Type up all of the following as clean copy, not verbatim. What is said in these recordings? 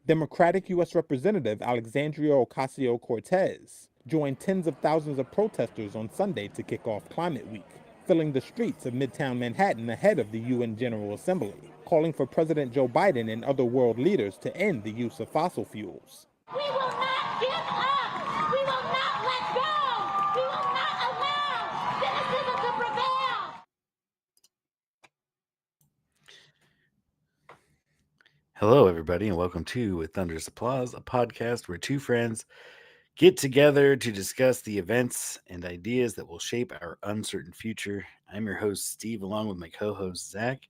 Democratic U.S. Representative Alexandria Ocasio-Cortez joined tens of thousands of protesters on Sunday to kick off Climate Week, filling the streets of Midtown Manhattan ahead of the UN General Assembly, calling for President Joe Biden and other world leaders to end the use of fossil fuels. We will not give up. We will not let go. We will not allow cynicism to prevail. Hello, everybody, and welcome to With Thunderous Applause, a podcast where two friends get together to discuss the events and ideas that will shape our uncertain future. I'm your host, Steve, along with my co-host, Zach,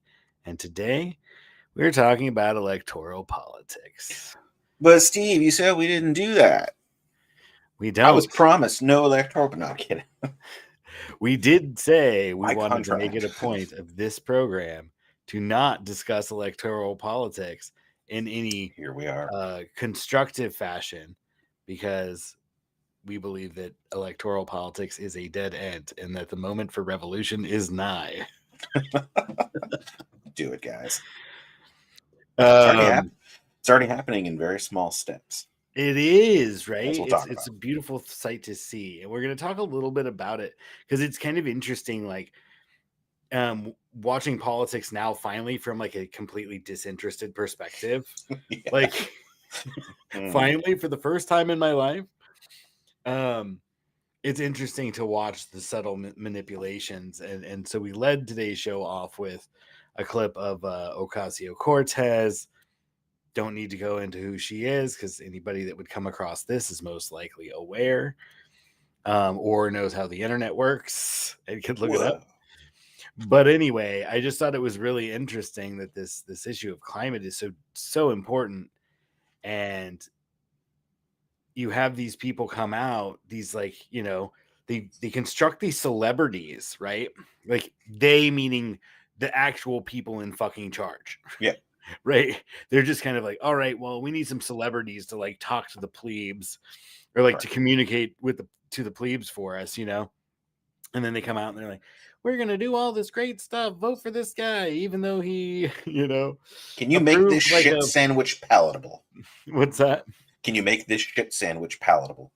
and today we're talking about electoral politics. But Steve, you said we didn't do that. We don't. I was promised no electoral, but no, I'm kidding. We did say we My wanted contract. to make it a point of this program to not discuss electoral politics in any Here we are. constructive fashion, because we believe that electoral politics is a dead end and that the moment for revolution is nigh. Do it, guys. It's already happening in very small steps. It is, right? As we'll talk It's a about. beautiful sight to see, and we're going to talk a little bit about it because it's kind of interesting, like watching politics now finally from like a completely disinterested perspective. Yeah. Like finally, for the first time in my life, it's interesting to watch the subtle manipulations, and so we led today's show off with a clip of Ocasio-Cortez. Don't need to go into who she is because anybody that would come across this is most likely aware or knows how the internet works and could look it up. But anyway, I just thought it was really interesting that this issue of climate is so important, and you have these people come out, these like, you know, they construct these celebrities, right? Like they meaning the actual people in fucking charge. Yeah. Right. They're just kind of like, all right, well, we need some celebrities to like talk to the plebes or like to communicate with to the plebes for us, you know? And then they come out and they're like, we're going to do all this great stuff. Vote for this guy, even though he, you know. Can you make this like shit sandwich palatable? What's that? Can you make this shit sandwich palatable?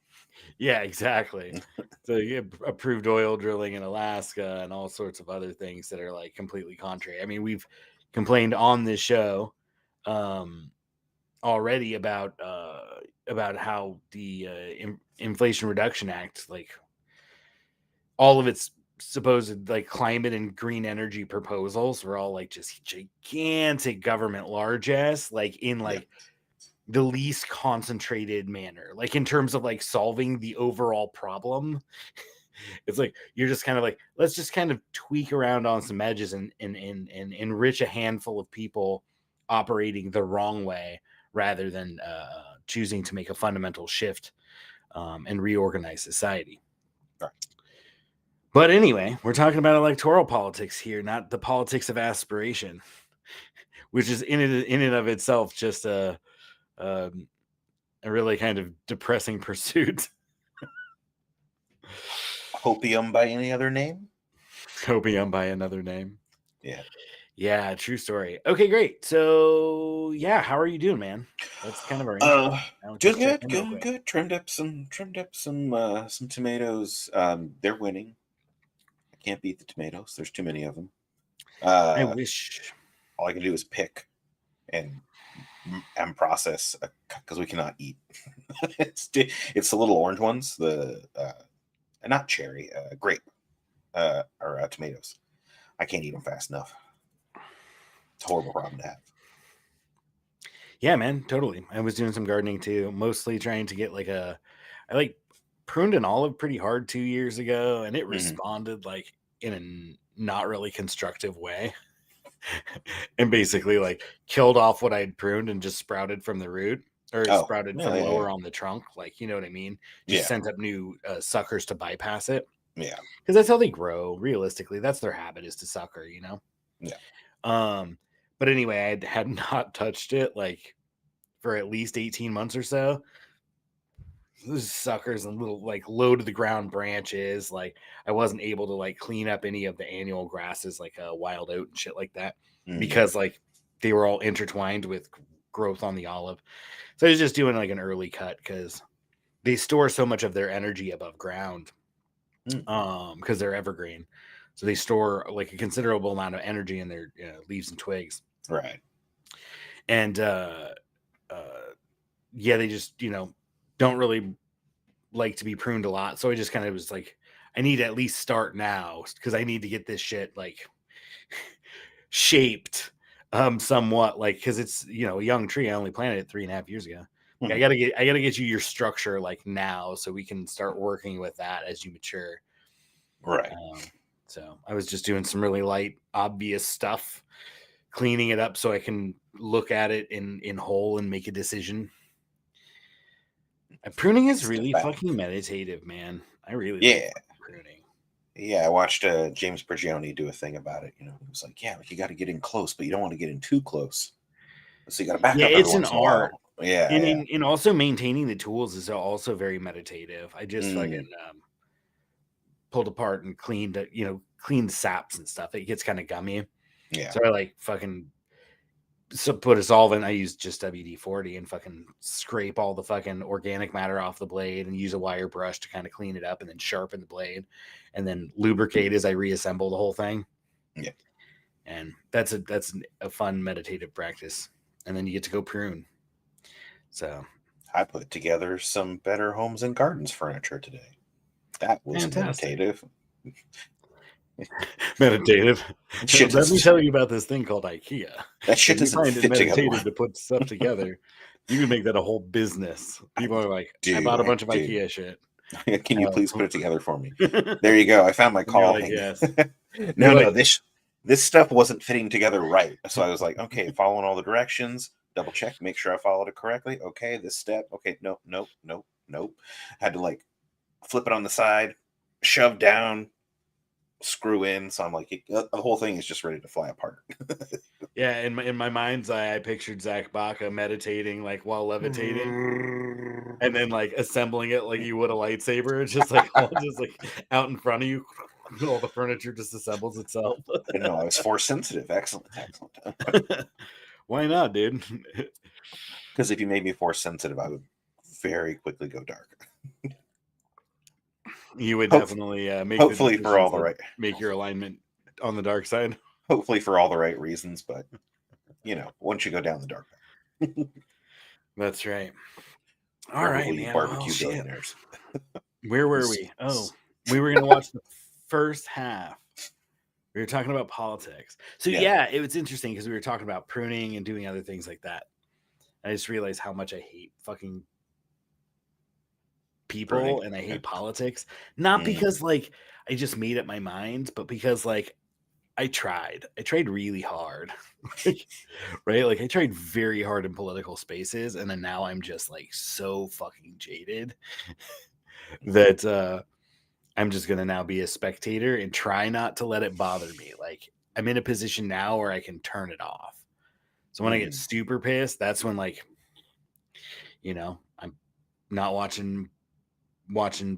Yeah, exactly. So you approved oil drilling in Alaska and all sorts of other things that are like completely contrary. I mean, we've complained on this show already about how the Inflation Reduction Act, like all of its supposed like climate and green energy proposals were all like just gigantic government largesse, like in like the least concentrated manner, like in terms of like solving the overall problem. It's like you're just kind of like, let's just kind of tweak around on some edges and enrich a handful of people operating the wrong way rather than choosing to make a fundamental shift and reorganize society. Right. But anyway, we're talking about electoral politics here, not the politics of aspiration, which is in and of itself just a really kind of depressing pursuit. Hopium by any other name? Hopium by another name. Yeah. Yeah, true story. Okay, great. So yeah, how are you doing, man? That's kind of our intro. Doing good. Trimmed up some tomatoes. They're winning. I can't beat the tomatoes. There's too many of them. I wish. All I can do is pick and process because we cannot eat. It's the little orange ones, the not cherry, grape, or tomatoes. I can't eat them fast enough. It's a horrible problem to have. Yeah, man, totally. I was doing some gardening too, mostly trying to get I pruned an olive pretty hard 2 years ago, and it responded like in a not really constructive way. And basically like killed off what I'd pruned and just sprouted from the root, or sprouted from lower on the trunk. Like, you know what I mean? Just sent up new suckers to bypass it. Yeah. Because that's how they grow. Realistically, that's their habit, is to sucker, you know? Yeah. But anyway, I had not touched it like for at least 18 months or so. Those suckers and little like low to the ground branches. Like I wasn't able to like clean up any of the annual grasses like wild oat and shit like that, because like they were all intertwined with growth on the olive. So I was just doing like an early cut because they store so much of their energy above ground because they're evergreen. So they store like a considerable amount of energy in their leaves and twigs. Right. And yeah, they just, don't really like to be pruned a lot. So I just kind of was like, I need to at least start now because I need to get this shit like shaped somewhat, like, because it's a young tree. I only planted it 3.5 years ago. Like, I gotta get you your structure like now so we can start working with that as you mature. Right. So I was just doing some really light, obvious stuff, cleaning it up so I can look at it in whole and make a decision. Pruning is really fucking meditative, man. I really like pruning. Yeah, I watched James Prigioni do a thing about it. He was like, "Yeah, you got to get in close, but you don't want to get in too close. So you got to back up." Yeah, it's an art. Yeah, and also maintaining the tools is also very meditative. I just fucking pulled apart and cleaned saps and stuff. It gets kind of gummy. Yeah. So I like fucking put a solvent. I use just WD-40 and fucking scrape all the fucking organic matter off the blade and use a wire brush to kind of clean it up and then sharpen the blade and then lubricate as I reassemble the whole thing. Yeah. And that's a fun meditative practice. And then you get to go prune. So I put together some Better Homes and Gardens furniture today. That was meditative. Meditative. Let me tell you about this thing called IKEA. That shit doesn't fit together. To put stuff together. You can make that a whole business. People are like, I bought a bunch of IKEA shit. Can you please put it together for me? There you go. I found my calling. Like, yes. No, this stuff wasn't fitting together right. So I was like, okay, following all the directions, double check, make sure I followed it correctly. Okay, this step. Okay, nope. Had to like flip it on the side, shove down, screw in. So I'm like, the whole thing is just ready to fly apart. Yeah, in my mind's eye, I pictured Zach Baca meditating like while levitating, and then like assembling it like you would a lightsaber. It's just like all just like out in front of you. All the furniture just assembles itself. No, I was force sensitive. Excellent. Why not, dude? Because if you made me force sensitive, I would very quickly go dark. You would definitely make. Hopefully, for all the right. Make your alignment on the dark side. Hopefully, for all the right reasons, but once you go down the dark path. That's right. All right, man. Barbecue billionaires. Where were we? Oh, we were going to watch the first half. We were talking about politics. So yeah, it was interesting because we were talking about pruning and doing other things like that. I just realized how much I hate fucking people and I hate politics. Not because like I just made up my mind, but because like I tried really hard. Right? Like I tried very hard in political spaces, and then now I'm just like so fucking jaded that I'm just gonna now be a spectator and try not to let it bother me. Like I'm in a position now where I can turn it off. So when I get super pissed, that's when like, I'm not watching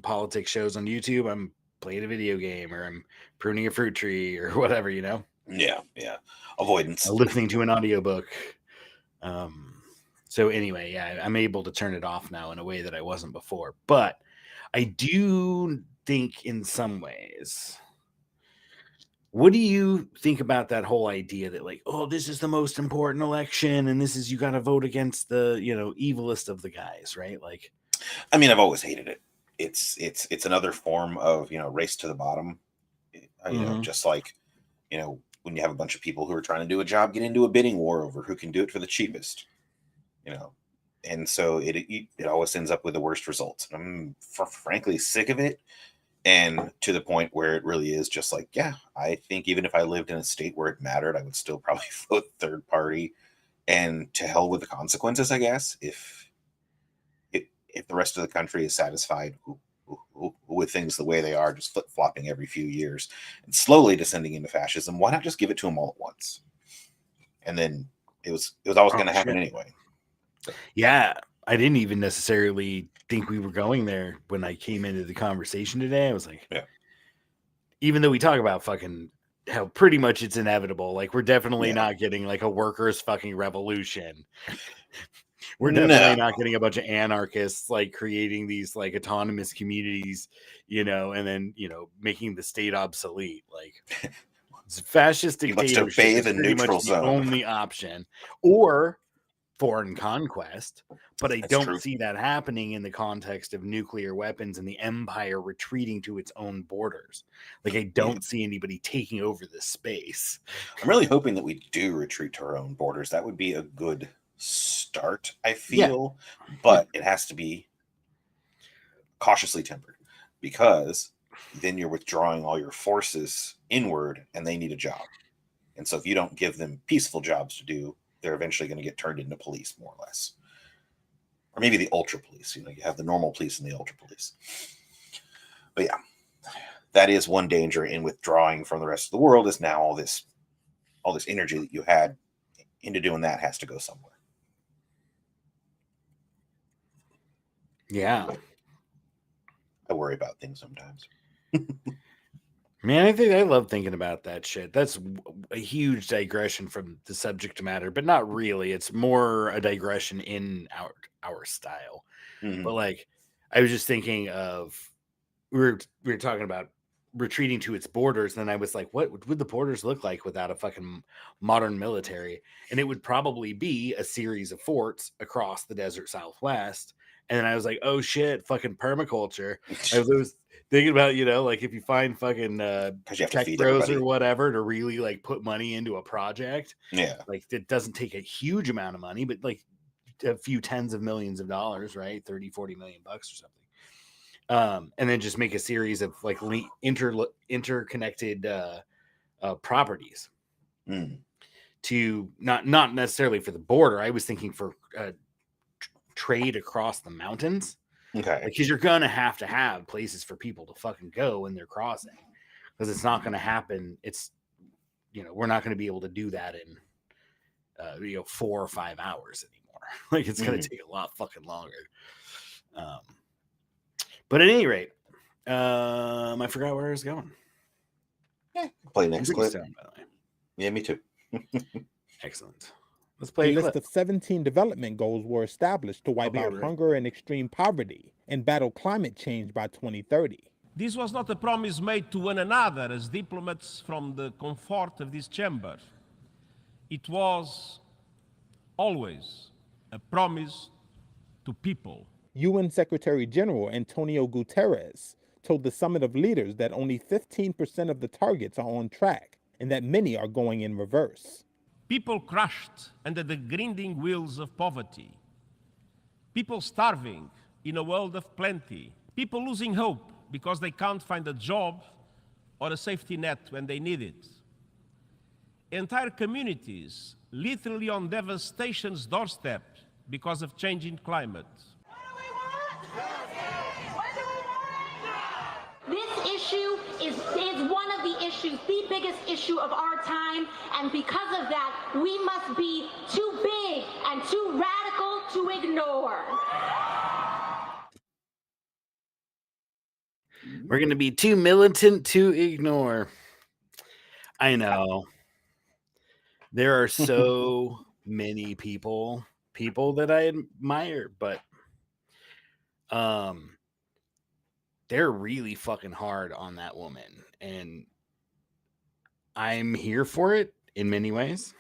politics shows on YouTube. I'm playing a video game or I'm pruning a fruit tree or whatever, Yeah. Avoidance. Listening to an audiobook. So anyway, I'm able to turn it off now in a way that I wasn't before. But I do think in some ways, what do you think about that whole idea that like, oh, this is the most important election and this is, you got to vote against the, evilest of the guys, right? Like, I mean, I've always hated it. It's another form of, race to the bottom. Just like, when you have a bunch of people who are trying to do a job, get into a bidding war over who can do it for the cheapest, and so it always ends up with the worst results. I'm frankly sick of it. And to the point where it really is just like, I think even if I lived in a state where it mattered, I would still probably vote third party, and to hell with the consequences, I guess, if the rest of the country is satisfied with things the way they are, just flip-flopping every few years and slowly descending into fascism, why not just give it to them all at once? And then it was always going to happen anyway. So. Yeah, I didn't even necessarily think we were going there when I came into the conversation today. I was like, even though we talk about fucking how pretty much it's inevitable, like we're definitely not getting like a workers' fucking revolution. We're definitely No. not getting a bunch of anarchists like creating these like autonomous communities, and then making the state obsolete. Like fascist You must dictatorship obey is the pretty much neutral the zone. only option, or foreign conquest. But I That's don't true. see that happening in the context of nuclear weapons and the empire retreating to its own borders. Like I don't see anybody taking over this space. I'm really hoping that we do retreat to our own borders. That would be a good start, I Yeah. feel, but it has to be cautiously tempered, because then you're withdrawing all your forces inward and they need a job. And so if you don't give them peaceful jobs to do, they're eventually going to get turned into police, more or less. Or maybe the ultra police. You have the normal police and the ultra police. But yeah, that is one danger in withdrawing from the rest of the world, is now all this energy that you had into doing that has to go somewhere. Yeah. I worry about things sometimes. Man, I love thinking about that shit. That's a huge digression from the subject matter, but not really. It's more a digression in our style. Mhm. But like, I was just thinking of we were talking about retreating to its borders, and then I was like, what would the borders look like without a fucking modern military? And it would probably be a series of forts across the desert Southwest. And then I was like, oh shit, fucking permaculture. I was thinking about, like if you find fucking 'Cause you have to tech feed bros everybody. or whatever to really like put money into a project, Yeah. like it doesn't take a huge amount of money, but like a few tens of millions of dollars, right? 30-40 million bucks or something. And then just make a series of like interconnected properties Mm. to not necessarily for the border. I was thinking for trade across the mountains, Okay. because you're gonna have to have places for people to fucking go when they're crossing, because it's not going to happen. It's we're not going to be able to do that in 4 or 5 hours anymore. Like it's going to take a lot fucking longer. But at any rate, I forgot where I was going. Play next clip. Stone, by the way. Yeah, me too. Excellent. Let's play A a list clip. of 17 development goals were established to wipe out hunger and extreme poverty and battle climate change by 2030. This was not a promise made to one another as diplomats from the comfort of this chamber. It was always a promise to people. UN Secretary General Antonio Guterres told the summit of leaders that only 15% of the targets are on track and that many are going in reverse. People crushed under the grinding wheels of poverty. People starving in a world of plenty. People losing hope because they can't find a job or a safety net when they need it. Entire communities literally on devastation's doorstep because of changing climate. This issue is one of the issues, the biggest issue of our time, and because of that, we must be too big and too radical to ignore. We're going to be too militant to ignore. I know. There are so many people that I admire, but they're really fucking hard on that woman, and I'm here for it in many ways.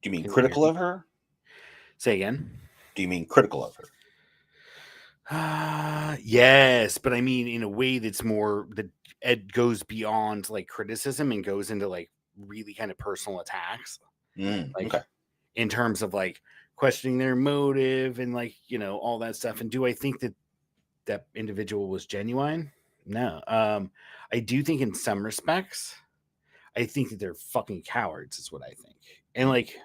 Do you mean critical of her? Say again. Do you mean critical of her? Yes, but I mean in a way that's more that it goes beyond like criticism and goes into like really kind of personal attacks. Like Okay. in terms of like questioning their motive and like, all that stuff. And do I think that that individual was genuine? No. I do think in some respects, I think that they're fucking cowards is what I think. And like,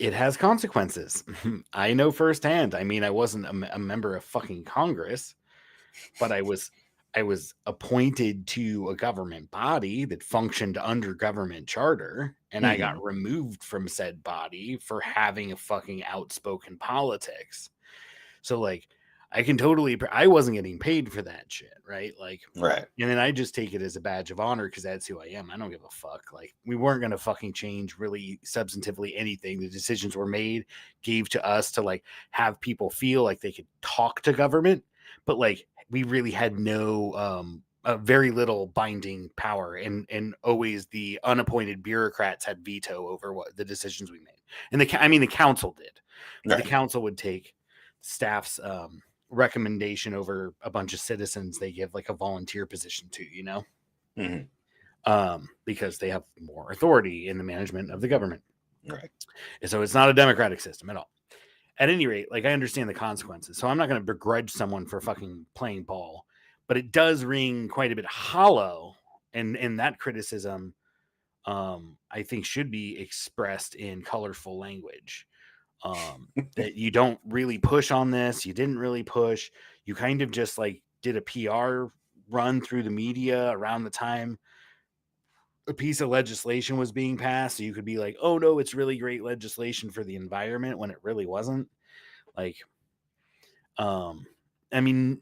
it has consequences. I know firsthand. I mean, I wasn't a member of fucking Congress, but I was appointed to a government body that functioned under government charter, and I got removed from said body for having a fucking outspoken politics. So like, I can totally, I wasn't getting paid for that shit, right? Like, Right. and then I just take it as a badge of honor because that's who I am. I don't give a fuck. Like, we weren't going to fucking change really substantively anything. The decisions were made, gave to us to like have people feel like they could talk to government, but like we really had no, very little binding power, and always the unappointed bureaucrats had veto over what the decisions we made. And the council did. But Right. the council would take staff's recommendation over a bunch of citizens they give like a volunteer position to, you know, because they have more authority in the management of the government. Right. And so it's not a democratic system at all. At any rate, like I understand the consequences, so I'm not going to begrudge someone for fucking playing ball, but it does ring quite a bit hollow, and that criticism, I think, should be expressed in colorful language. That you don't really push on this. You didn't really push. You kind of just like did a PR run through the media around the time a piece of legislation was being passed. So you could be like, oh no, it's really great legislation for the environment when it really wasn't. Like, I mean,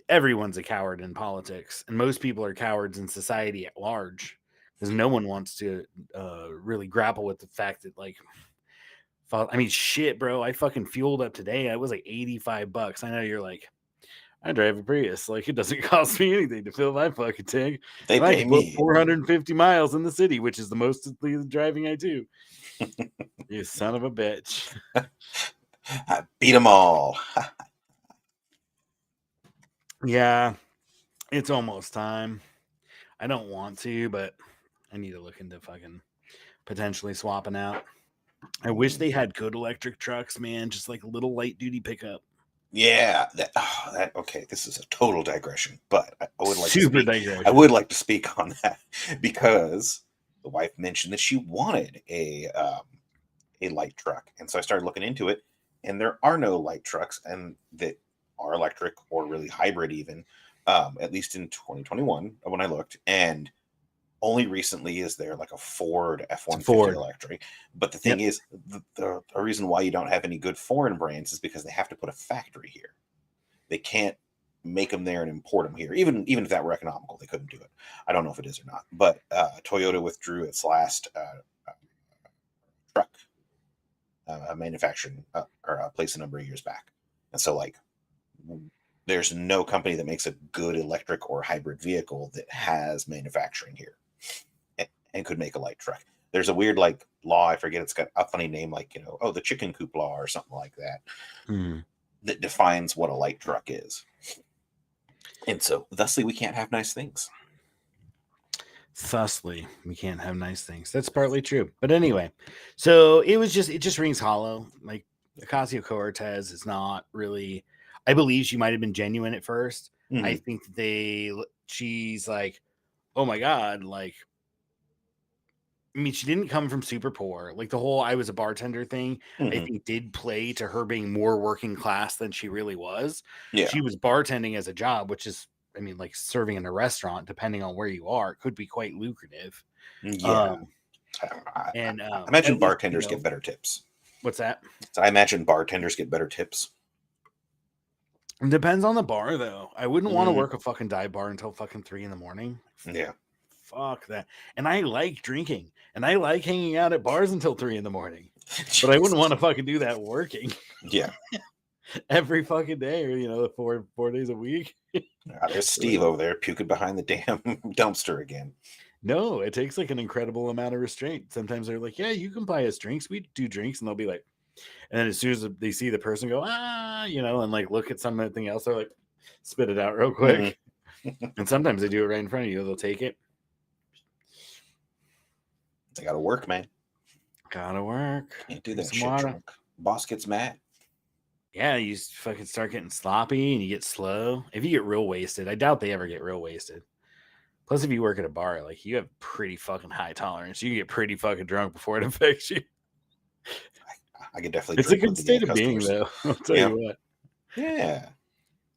everyone's a coward in politics, and most people are cowards in society at large because no one wants to really grapple with the fact that like, I mean, shit, bro. I fucking fueled up today. I was like $85. I know you're like, I drive a Prius. Like, it doesn't cost me anything to fill my fucking tank. They And I pay can go me. 450 miles in the city, which is the most of the driving I do. You son of a bitch. I beat them all. Yeah, it's almost time. I don't want to, but I need to look into fucking potentially swapping out. I wish they had good electric trucks, man. Just like a little light duty pickup. Yeah. Okay. This is a total digression, but I would like Super to speak, digression. I would like to speak on that because the wife mentioned that she wanted a light truck, and so I started looking into it, and there are no light trucks, and that are electric or really hybrid even, at least in 2021 when I looked, and only recently is there like a Ford F-150 Ford. electric. But the thing is, the reason why you don't have any good foreign brands is because they have to put a factory here. They can't make them there and import them here. Even if that were economical, they couldn't do it. I don't know if it is or not. But Toyota withdrew its last truck manufacturing or place a number of years back. And so like there's no company that makes a good electric or hybrid vehicle that has manufacturing here and could make a light truck. There's a weird like law, I forget, it's got a funny name, like, you know, the chicken coop law or something like that, that defines what a light truck is. And so thusly we can't have nice things. Thusly, we can't have nice things. That's partly true. But anyway, so it just rings hollow. Like Ocasio-Cortez is not really, I believe she might have been genuine at first. I think she's like, oh my God, like, I mean, she didn't come from super poor. Like the whole I was a bartender thing, I think did play to her being more working class than she really was. Yeah. She was bartending as a job, which is, I mean, like serving in a restaurant, depending on where you are, it could be quite lucrative. Yeah. I imagine bartenders get better tips. What's that? So I imagine bartenders get better tips. It depends on the bar, though. I wouldn't want to work a fucking dive bar until fucking 3 a.m. Yeah. Fuck that. And I like drinking, and I like hanging out at bars until 3 a.m. But I wouldn't want to fucking do that working. Yeah. Every fucking day, or, you know, four days a week. There's Steve over there puking behind the damn dumpster again. No, it takes like an incredible amount of restraint. Sometimes they're like, yeah, you can buy us drinks. We do drinks. And they'll be like, and then as soon as they see the person go, you know, and like look at something else, they're like, spit it out real quick. And sometimes they do it right in front of you. They'll take it. They gotta work, man. Gotta work. Can't do that shit drunk. Boss gets mad. Yeah, you fucking start getting sloppy and you get slow. If you get real wasted, I doubt they ever get real wasted. Plus, if you work at a bar, like you have pretty fucking high tolerance. You can get pretty fucking drunk before it affects you. I could definitely. It's a good state of being, though. I'll tell you what. Yeah.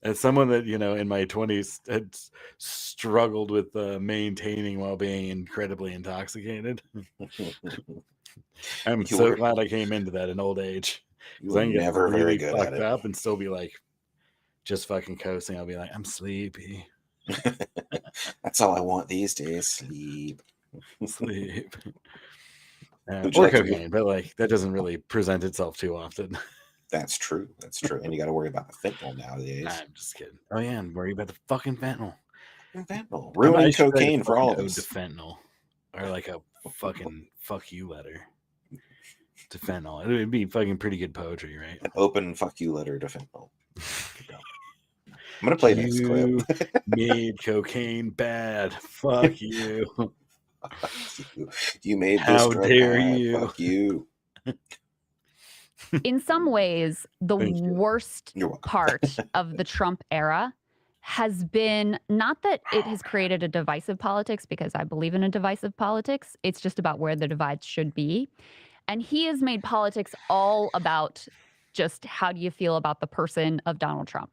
As someone that, you know, in my 20s had struggled with maintaining while being incredibly intoxicated. I'm so glad I came into that in old age. You were never very good at it. Up and still be like, just fucking coasting. I'll be like, I'm sleepy. That's all I want these days. Sleep. Sleep. Would you Or like to cocaine, but like that doesn't really present itself too often. That's true. That's true. And you got to worry about the fentanyl nowadays. I'm just kidding. Oh yeah, and worry about the fucking fentanyl. Fentanyl. I Ruining should write a cocaine for all of fucking ode us. to fentanyl, or like a fucking fuck you letter to fentanyl. It would be fucking pretty good poetry, right? An open fuck you letter to fentanyl. I'm going to play this clip. Made cocaine bad. Fuck you. You made How this drug dare bad. you. Fuck you. In some ways, the Thank you. worst You're welcome. part of the Trump era has been not that it has created a divisive politics, because I believe in a divisive politics. It's just about where the divides should be. And he has made politics all about just how do you feel about the person of Donald Trump.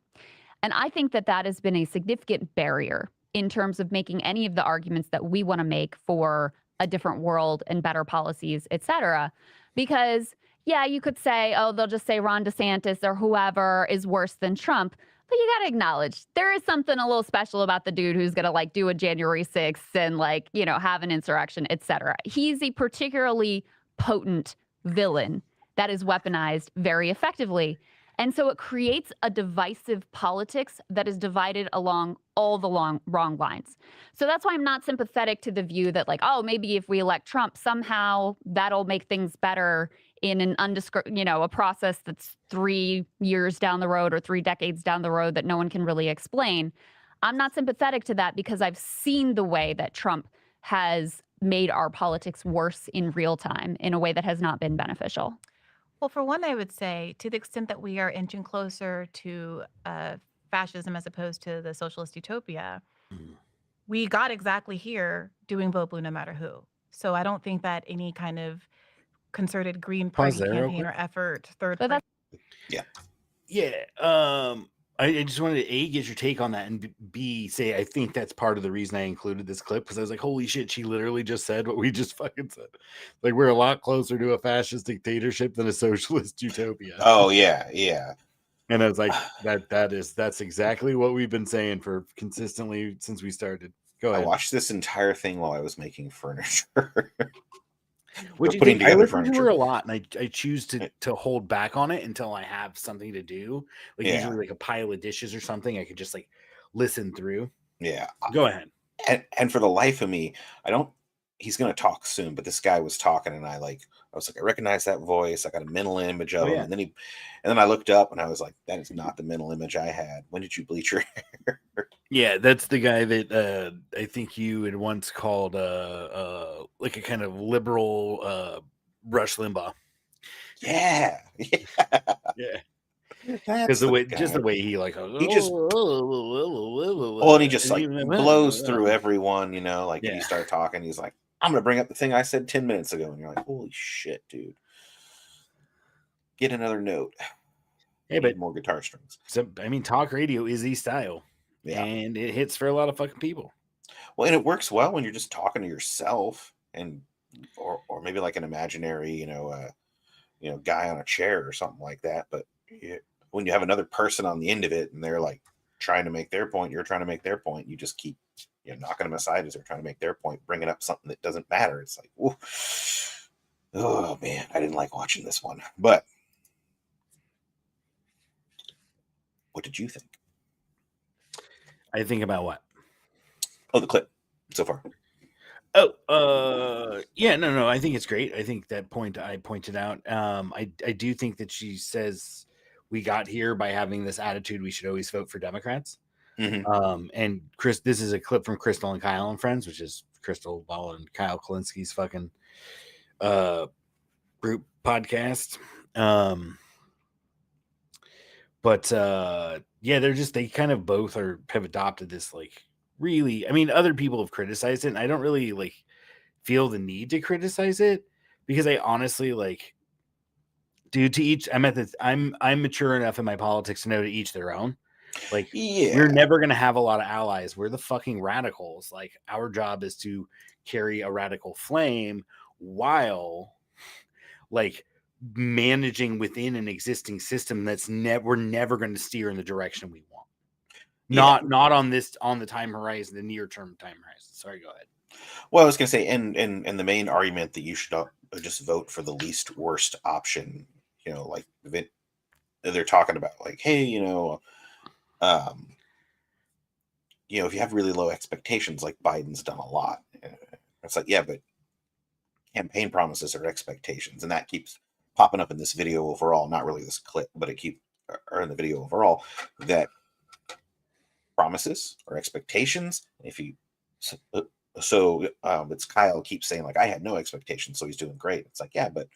And I think that that has been a significant barrier in terms of making any of the arguments that we want to make for a different world and better policies, et cetera. Because, yeah, you could say, oh, they'll just say Ron DeSantis or whoever is worse than Trump. But you got to acknowledge there is something a little special about the dude who's going to like do a January 6th and like, you know, have an insurrection, et cetera. He's a particularly potent villain that is weaponized very effectively. And so it creates a divisive politics that is divided along all the wrong lines. So that's why I'm not sympathetic to the view that like, oh, maybe if we elect Trump, somehow that'll make things better in an a process that's 3 years down the road or 3 decades down the road that no one can really explain. I'm not sympathetic to that because I've seen the way that Trump has made our politics worse in real time in a way that has not been beneficial. Well, for one, I would say to the extent that we are inching closer to fascism as opposed to the socialist utopia, we got exactly here doing vote blue no matter who. So I don't think that any kind of concerted Green Party campaign or effort, third But party. Yeah. I just wanted to A, get your take on that, and B, say I think that's part of the reason I included this clip, because I was like, holy shit, she literally just said what we just fucking said. Like, we're a lot closer to a fascist dictatorship than a socialist utopia. Oh, yeah, yeah. And I was like, that's exactly what we've been saying for consistently since we started. Go ahead. I watched this entire thing while I was making furniture. Which We're putting I together listen to her furniture. a lot, and I choose to hold back on it until I have something to do. Like usually like a pile of dishes or something, I could just like listen through. Yeah. Go ahead. And for the life of me, he's going to talk soon, but this guy was talking and I was like, I recognize that voice. I got a mental image of him. And then I looked up and I was like, that is not the mental image I had. When did you bleach your hair? Yeah, that's the guy that I think you had once called like a kind of liberal Rush Limbaugh. Yeah. Yeah. Because the way he like he just and he just like blows through everyone, when you start talking, he's like, I'm gonna bring up the thing I said 10 minutes ago, and you're like, holy shit, dude. Get another note. Hey, but more guitar strings. So I mean, talk radio is the style. Yeah. And it hits for a lot of fucking people. Well, and it works well when you're just talking to yourself and or maybe like an imaginary, guy on a chair or something like that. But when you have another person on the end of it and they're like trying to make their point, you're trying to make their point, you just keep knocking them aside as they're trying to make their point, bringing up something that doesn't matter. It's like, whoa. Oh man, I didn't like watching this one. But what did you think? I think about what? Oh, the clip so far. Oh, yeah, no. I think it's great. I think that point I pointed out. I do think that she says we got here by having this attitude. We should always vote for Democrats. Mm-hmm. And Chris, this is a clip from Crystal and Kyle and Friends, which is Crystal Ball and Kyle Kalinski's fucking group podcast. But yeah, they kind of both have adopted this like really, I mean, other people have criticized it, and I don't really like feel the need to criticize it because I honestly like, dude, to each, I'm mature enough in my politics to know to each their own. Like, we're never going to have a lot of allies. We're the fucking radicals. Like, our job is to carry a radical flame while like managing within an existing system that's we're never going to steer in the direction we want. Yeah. Not on the time horizon, the near term time horizon. Sorry, go ahead. Well, I was going to say, and the main argument that you should just vote for the least worst option, like they're talking about, like, hey, if you have really low expectations, like Biden's done a lot. It's like, yeah, but campaign promises are expectations, and that keeps popping up in this video overall. Not really this clip, but or in the video overall, that promises or expectations. If you it's Kyle keeps saying, like, I had no expectations, so he's doing great. It's like, yeah, but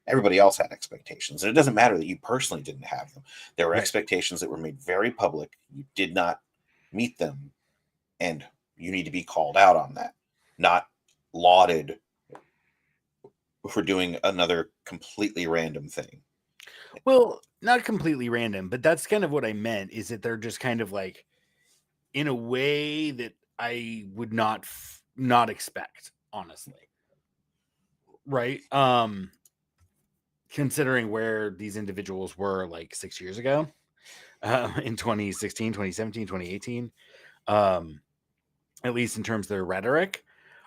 everybody else had expectations, and it doesn't matter that you personally didn't have them. There were expectations that were made very public. You did not meet them, and you need to be called out on that, not lauded for doing another completely random thing. Well, not completely random, but that's kind of what I meant, is that they're just kind of like in a way that I would not expect, honestly. Right? Considering where these individuals were like 6 years ago, in 2016, 2017, 2018, at least in terms of their rhetoric,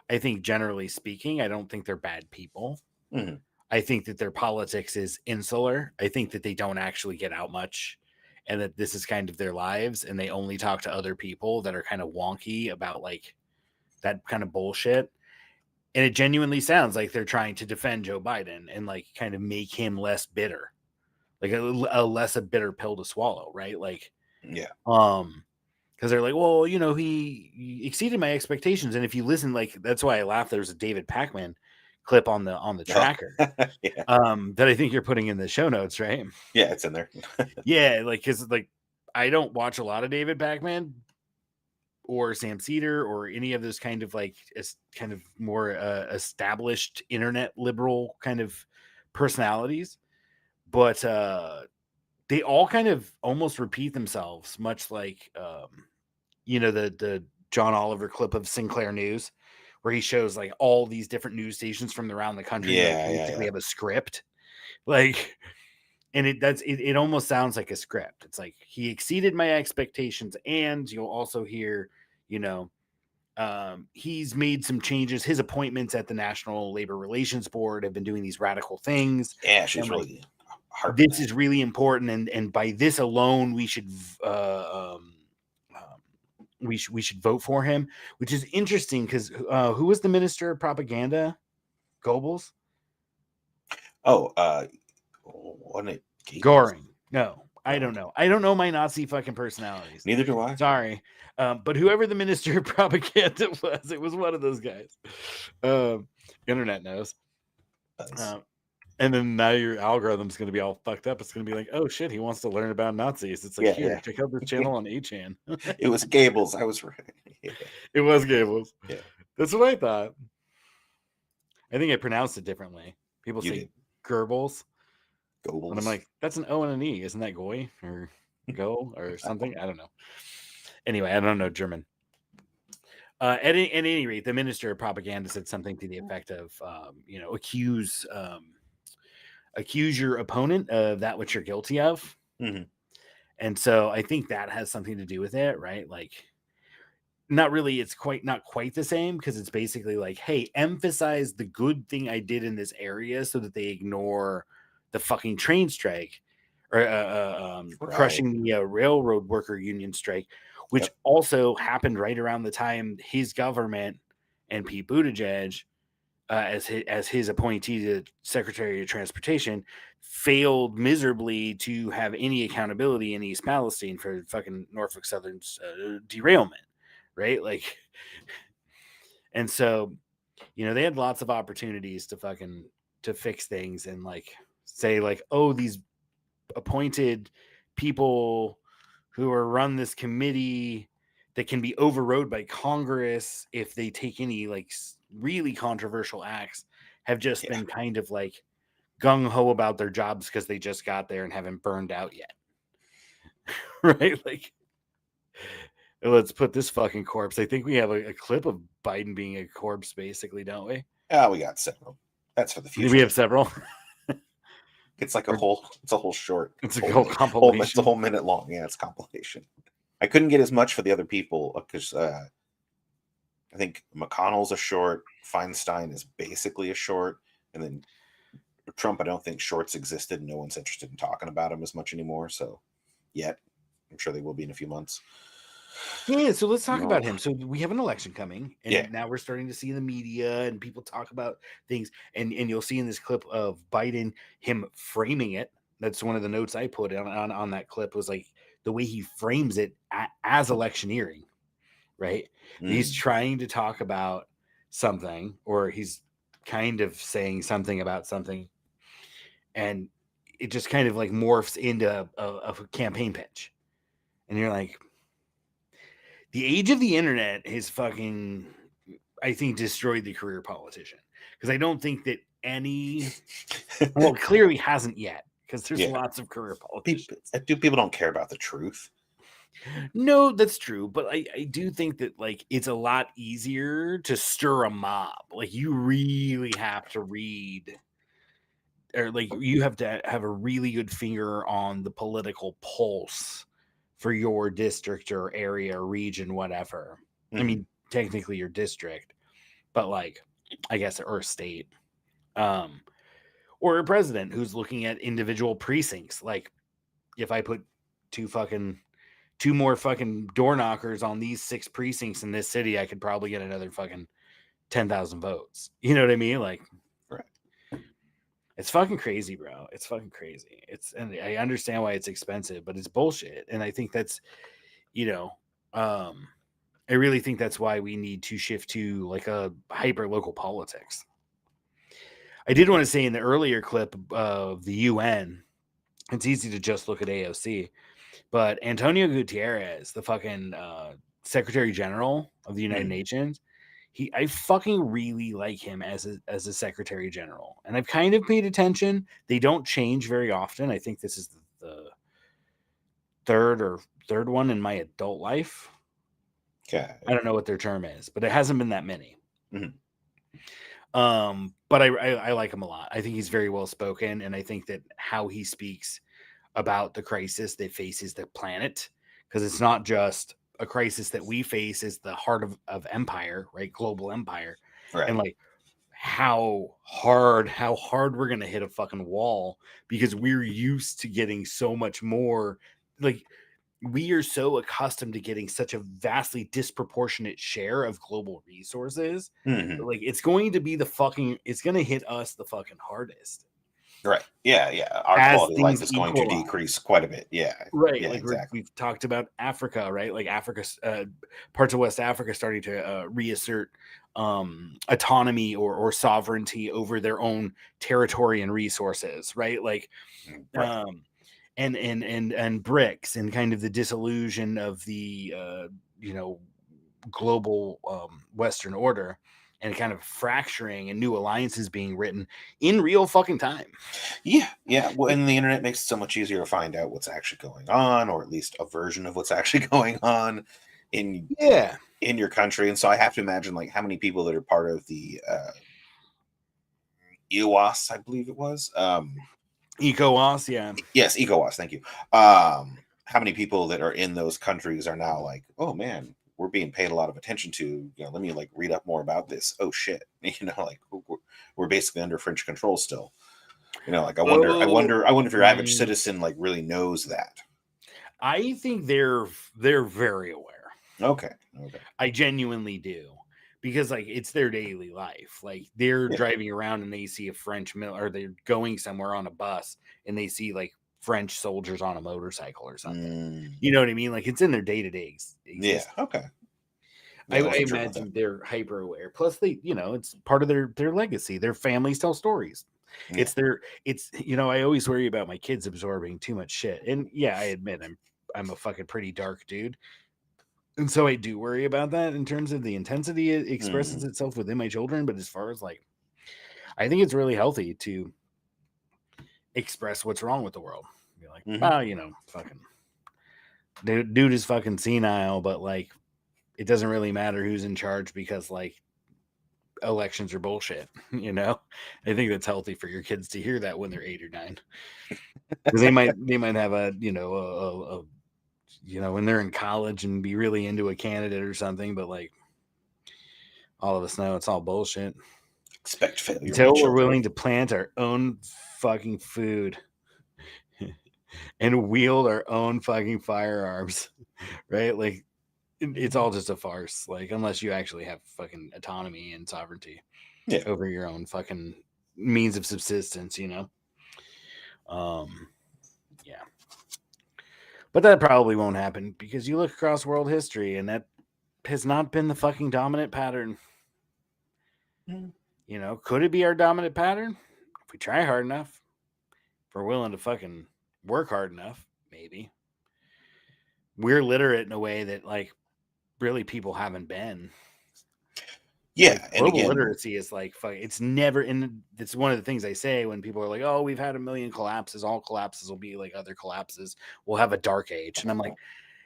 I think generally speaking, I don't think they're bad people. Mm-hmm. I think that their politics is insular. I think that they don't actually get out much, and that this is kind of their lives, and they only talk to other people that are kind of wonky about like that kind of bullshit. And it genuinely sounds like they're trying to defend Joe Biden and like kind of make him less bitter, like a less a bitter pill to swallow, right? Like, yeah, because they're like, well, he exceeded my expectations, and if you listen, like, that's why I laughed. There's a David Pacman clip on the tracker, yeah, that I think you're putting in the show notes, right? Yeah, it's in there. Yeah, like, because like I don't watch a lot of David Pacman or Sam Cedar or any of those kind of like kind of more established internet liberal kind of personalities, but they all kind of almost repeat themselves, much like the John Oliver clip of Sinclair News, where he shows like all these different news stations from around the country, basically have a script, like, and it almost sounds like a script. It's like, he exceeded my expectations, and you'll also hear, he's made some changes. His appointments at the National Labor Relations Board have been doing these radical things. Yeah, she's and, really like, this is really important, and by this alone, we should we should vote for him, which is interesting because who was the minister of propaganda? Goebbels? Oh, wasn't it Goring? No, I don't know. I don't know my Nazi fucking personalities. Neither do I. Sorry. But whoever the minister of propaganda was, it was one of those guys. Internet knows. And then now your algorithm's going to be all fucked up. It's going to be like, oh shit, he wants to learn about Nazis. It's like, check out this channel on 8chan. It was Gables. I was right. Yeah. It was Gables. Yeah. That's what I thought. I think I pronounced it differently. People say Goebbels. And I'm like, that's an O and an E. Isn't that Goy or Go or something? I don't know. Anyway, I don't know German. At any rate, the minister of propaganda said something to the effect of, accuse your opponent of that which you're guilty of. Mm-hmm. And so I think that has something to do with it, right? Like, not really, it's not quite the same, because it's basically like, hey, emphasize the good thing I did in this area so that they ignore the fucking train strike or crushing the railroad worker union strike, which also happened right around the time his government and Pete Buttigieg, as his appointee to Secretary of Transportation, failed miserably to have any accountability in East Palestine for fucking Norfolk Southern's derailment, right? Like, and so, they had lots of opportunities to fix things and like say like, oh, these appointed people who are run this committee that can be overrode by Congress if they take any like really controversial acts have just been kind of like gung-ho about their jobs because they just got there and haven't burned out yet. Right? Like, let's put this fucking corpse. I think we have a clip of Biden being a corpse, basically, don't we? Oh, we got several. That's for the future. We have several. It's like a whole short. It's a whole compilation. It's a whole minute long. Yeah, it's compilation. I couldn't get as much for the other people because I think McConnell's a short. Feinstein is basically a short, and then Trump. I don't think shorts existed. No one's interested in talking about him as much anymore. So, yet I'm sure they will be in a few months. Yeah, so let's talk about him. So we have an election coming, and Yeah. now we're starting to see the media and people talk about things. And you'll see in this clip of Biden, him framing it. That's one of the notes I put on that clip was like the way he frames it as electioneering, right? He's trying to talk about something, or he's kind of saying something about something, and it just kind of like morphs into a campaign pitch. And you're like, the age of the internet has fucking, I think, destroyed the career politician. Because I don't think that well, clearly hasn't yet, because there's lots of career politicians. People don't care about the truth. No, that's true. But I do think that like it's a lot easier to stir a mob. Like you really have to read, or like you have to have a really good finger on the political pulse for your district or area, region, whatever. I mean, technically your district, but like, I guess, or state, or a president who's looking at individual precincts. Like, if I put two more fucking door knockers on these 6 precincts in this city, I could probably get another fucking 10,000 votes. You know what I mean? Like, right. It's fucking crazy, bro. It's fucking crazy. And I understand why it's expensive, but it's bullshit. And I think that's, I really think that's why we need to shift to like a hyper local politics. I did want to say in the earlier clip of the UN, it's easy to just look at AOC, but Antonio Gutierrez, the fucking Secretary General of the United Nations, I fucking really like him as a Secretary General, and I've kind of paid attention. They don't change very often. I think this is the third one in my adult life. Okay. I don't know what their term is, but it hasn't been that many. But I like him a lot. I think he's very well spoken, and I think that how he speaks about the crisis that faces the planet, because it's not just a crisis that we face, is the heart of empire, right? Global empire, right? And like how hard we're gonna hit a fucking wall because we're used to getting so much more. Like we are so accustomed to getting such a vastly disproportionate share of global resources. Like it's going to be it's going to hit us the fucking hardest. Right. Yeah. Our quality of life is going to decrease quite a bit. Yeah. Right. Yeah, like exactly. we've talked about Africa, right? Like Africa, parts of West Africa starting to reassert autonomy or sovereignty over their own territory and resources, right? Like, right. And BRICS and kind of the disillusion of the global Western order, and kind of fracturing and new alliances being written in real fucking time. Yeah. Well, and the internet makes it so much easier to find out what's actually going on, or at least a version of what's actually going on in your country. And so I have to imagine like how many people that are part of the ECOWAS, I believe it was. ECOWAS, yeah. Yes, ECOWAS, thank you. How many people that are in those countries are now like, oh man, we're being paid a lot of attention to, let me like read up more about this. Oh shit. Like we're basically under French control still. Like I wonder if your average citizen like really knows that. I think they're very aware. Okay. I genuinely do. Because like it's their daily life. Like they're driving around and they see a French or they're going somewhere on a bus and they see like French soldiers on a motorcycle or something. You know what I mean? Like it's in their day-to-day existence. Yeah. Okay. I imagine they're hyper aware. Plus they, it's part of their legacy. Their families tell stories. Yeah. It's I always worry about my kids absorbing too much shit. And yeah, I admit I'm a fucking pretty dark dude. And so I do worry about that in terms of the intensity it expresses itself within my children. But as far as like, I think it's really healthy to express what's wrong with the world. Be like, fucking dude is fucking senile, but like, it doesn't really matter who's in charge because like elections are bullshit. You know, I think that's healthy for your kids to hear that when they're 8 or 9, because they might have a when they're in college and be really into a candidate or something, but like all of us know it's all bullshit. Expect failure. Until we're willing to plant our own fucking food and wield our own fucking firearms, right? Like, it's all just a farce. Like, unless you actually have fucking autonomy and sovereignty over your own fucking means of subsistence, you know? Yeah. But that probably won't happen, because you look across world history and that has not been the fucking dominant pattern. You know, could it be our dominant pattern? If we try hard enough, if we're willing to fucking work hard enough, maybe. We're literate in a way that, like, really people haven't been. Yeah, like, and global again, literacy is like, it's never in. It's one of the things I say when people are like, "Oh, we've had a million collapses. All collapses will be like other collapses. We'll have a dark age," and I'm like,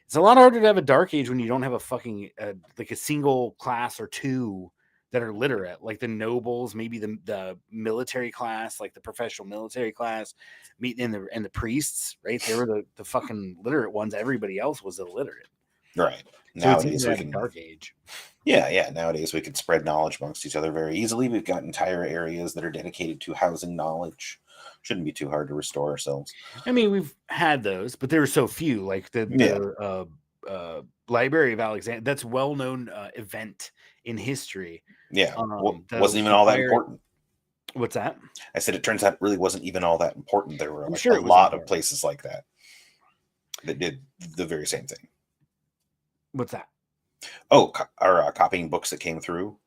it's a lot harder to have a dark age when you don't have a fucking like a single class or two that are literate, like the nobles, maybe the military class, like the professional military class, and the priests, right? They were the fucking literate ones. Everybody else was illiterate. Right. So Nowadays we have can a dark age. Yeah. Nowadays we can spread knowledge amongst each other very easily. We've got entire areas that are dedicated to housing knowledge. Shouldn't be too hard to restore ourselves. I mean, we've had those, but there were so few. Like the Library of Alexandria, that's well-known event in history. Yeah, wasn't even all that important. What's that? I said it turns out it really wasn't even all that important. There were like sure a lot of places like that did the very same thing. What's that? Oh, copying books that came through.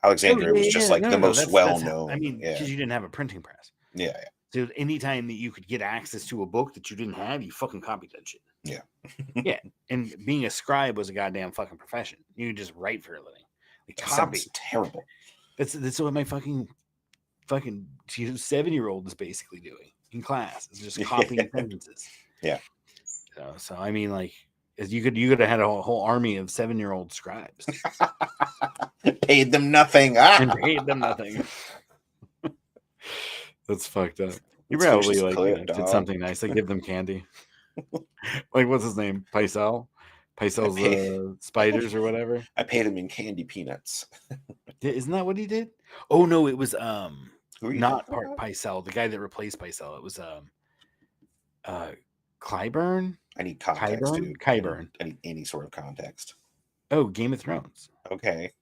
Alexandria was just like the most well-known. I mean, because you didn't have a printing press. Yeah. So anytime that you could get access to a book that you didn't have, you fucking copied that shit. Yeah. Yeah. And being a scribe was a goddamn fucking profession. You could just write for a living. Like, that copy. sounds terrible. That's what my fucking 7-year-old is basically doing in class. It's just copying sentences. Yeah. So I mean, like, you could have had a whole army of 7-year-old scribes. Paid them nothing. And paid them nothing. That's fucked up. You probably did something nice. Like, give them candy. Like, what's his name? Paisel's spiders or whatever. I paid him in candy peanuts. Isn't that what he did? Oh no, it was not Paisel, the guy that replaced Paisel. It was Clyburn. I need context. Qyburn. I need any sort of context. Oh, Game of Thrones. Okay.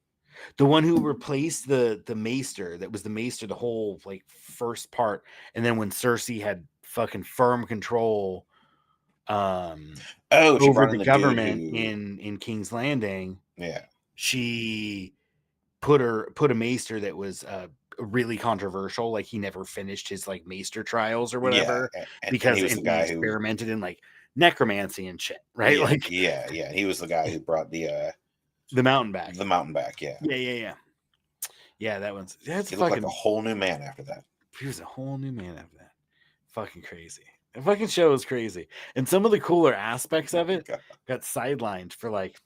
The one who replaced the maester, that was the maester the whole like first part, and then when Cersei had fucking firm control over the government in King's Landing, she put a maester that was really controversial. Like, he never finished his like maester trials or whatever, because he experimented in like necromancy and shit, right? He was the guy who brought the mountain back. The mountain back, yeah. Yeah, that one's he looked like a whole new man after that. He was a whole new man after that. Fucking crazy. The fucking show is crazy. And some of the cooler aspects of it got sidelined for like,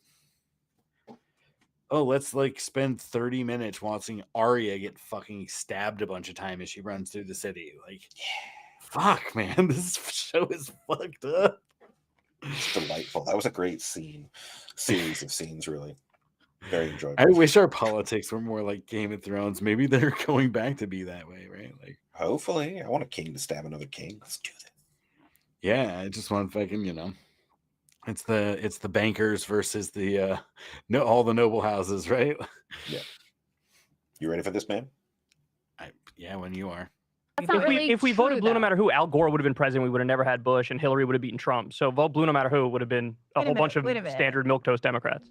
oh, let's like spend 30 minutes watching Arya get fucking stabbed a bunch of times as she runs through the city. Like, fuck, man, this show is fucked up. It's delightful. That was a great series of scenes, really. Very enjoyable. I wish our politics were more like Game of Thrones. Maybe they're going back to be that way, right? Like, hopefully. I want a king to stab another king. Let's do that. Yeah, I just want fucking, it's the bankers versus the all the noble houses, right? Yeah. You ready for this, man? Yeah, when you are. If we voted blue no matter who, Al Gore would have been president. We would have never had Bush, and Hillary would have beaten Trump. So vote blue no matter who would have been a whole bunch of standard milquetoast Democrats.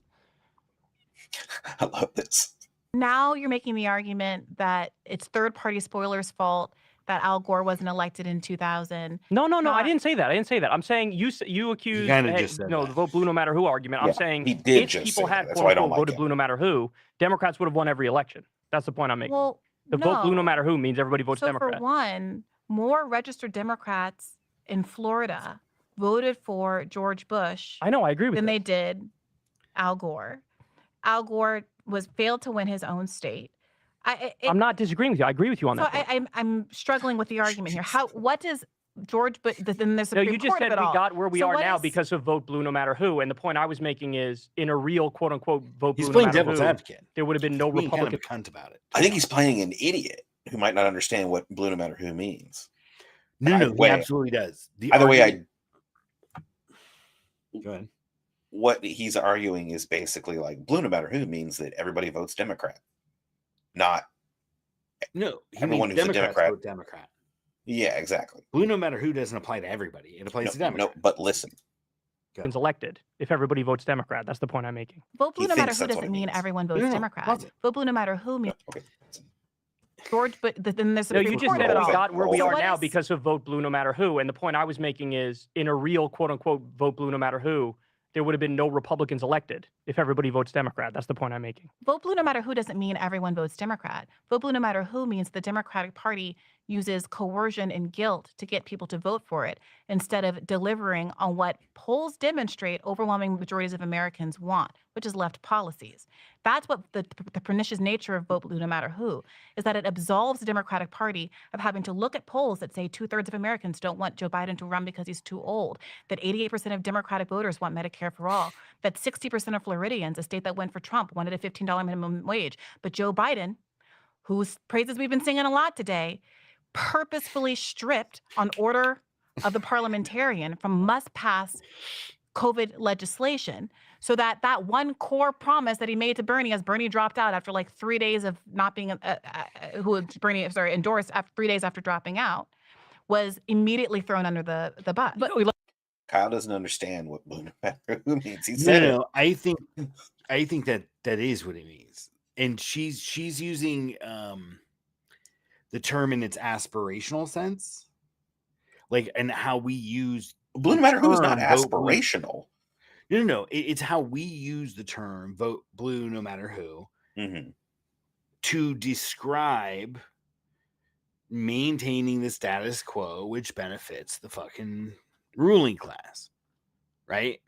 I love this. Now you're making the argument that it's third-party spoilers' fault that Al Gore wasn't elected in 2000. No, I didn't say that. I'm saying you accused the vote blue no matter who argument. Yeah, I'm saying if people had quote unquote voted blue no matter who, Democrats would have won every election. That's the point I'm making. Well, vote blue no matter who means everybody votes Democrat. For one, more registered Democrats in Florida voted for George Bush. I know, I agree with than they did Al Gore. Al Gore failed to win his own state. I'm not disagreeing with you. I agree with you on So that point. I'm struggling with the argument here. What does George, but then the No, Supreme you just Court said of it we all. got where we So are what now is- because of vote blue no matter who. And the point I was making is, in a real quote unquote vote He's blue no playing matter devil's who, advocate. there would have been no Being Republican. kind of a cunt about it. I think he's playing an idiot who might not understand what blue no matter who means. No, Either he way- absolutely does. Either way, Go ahead. what he's arguing is basically like blue no matter who means that everybody votes Democrat, not No, he everyone means who's a Democrats Democrat. vote Democrat. Yeah, exactly. Blue no matter who doesn't apply to everybody. It applies to No, Democrats. but listen, Is elected if everybody votes Democrat. That's the point I'm making. Vote blue He no matter thinks who that's what doesn't it mean means. everyone votes No, Democrat. doesn't. Vote blue no matter who means okay. George, but then the No, Supreme you just Court said of it we all. got where we So are what now is- because of vote blue no matter who. And the point I was making is, in a real quote unquote vote blue no matter who, there would have been no Republicans elected if everybody votes Democrat. That's the point I'm making. Vote blue no matter who doesn't mean everyone votes Democrat. Vote blue no matter who means the Democratic Party uses coercion and guilt to get people to vote for it instead of delivering on what polls demonstrate overwhelming majorities of Americans want, which is left policies. That's what the pernicious nature of vote blue no matter who is, that it absolves the Democratic Party of having to look at polls that say 2/3 of Americans don't want Joe Biden to run because he's too old, that 88% of Democratic voters want Medicare for all, that 60% of Floridians, a state that went for Trump, wanted a $15 minimum wage. But Joe Biden, whose praises we've been singing a lot today, purposefully stripped on order of the parliamentarian from must-pass COVID legislation, so that that one core promise that he made to Bernie, as Bernie dropped out after like 3 days of not being, endorsed after 3 days after dropping out, was immediately thrown under the bus. But Kyle doesn't understand what blue no matter who means. He said No, I think that is what it means. And she's using the term in its aspirational sense. Like, and how we use blue no matter who is not term vote blue. aspirational. No. It's how we use the term vote blue no matter who Mm-hmm. to describe maintaining the status quo, which benefits the fucking ruling class, right?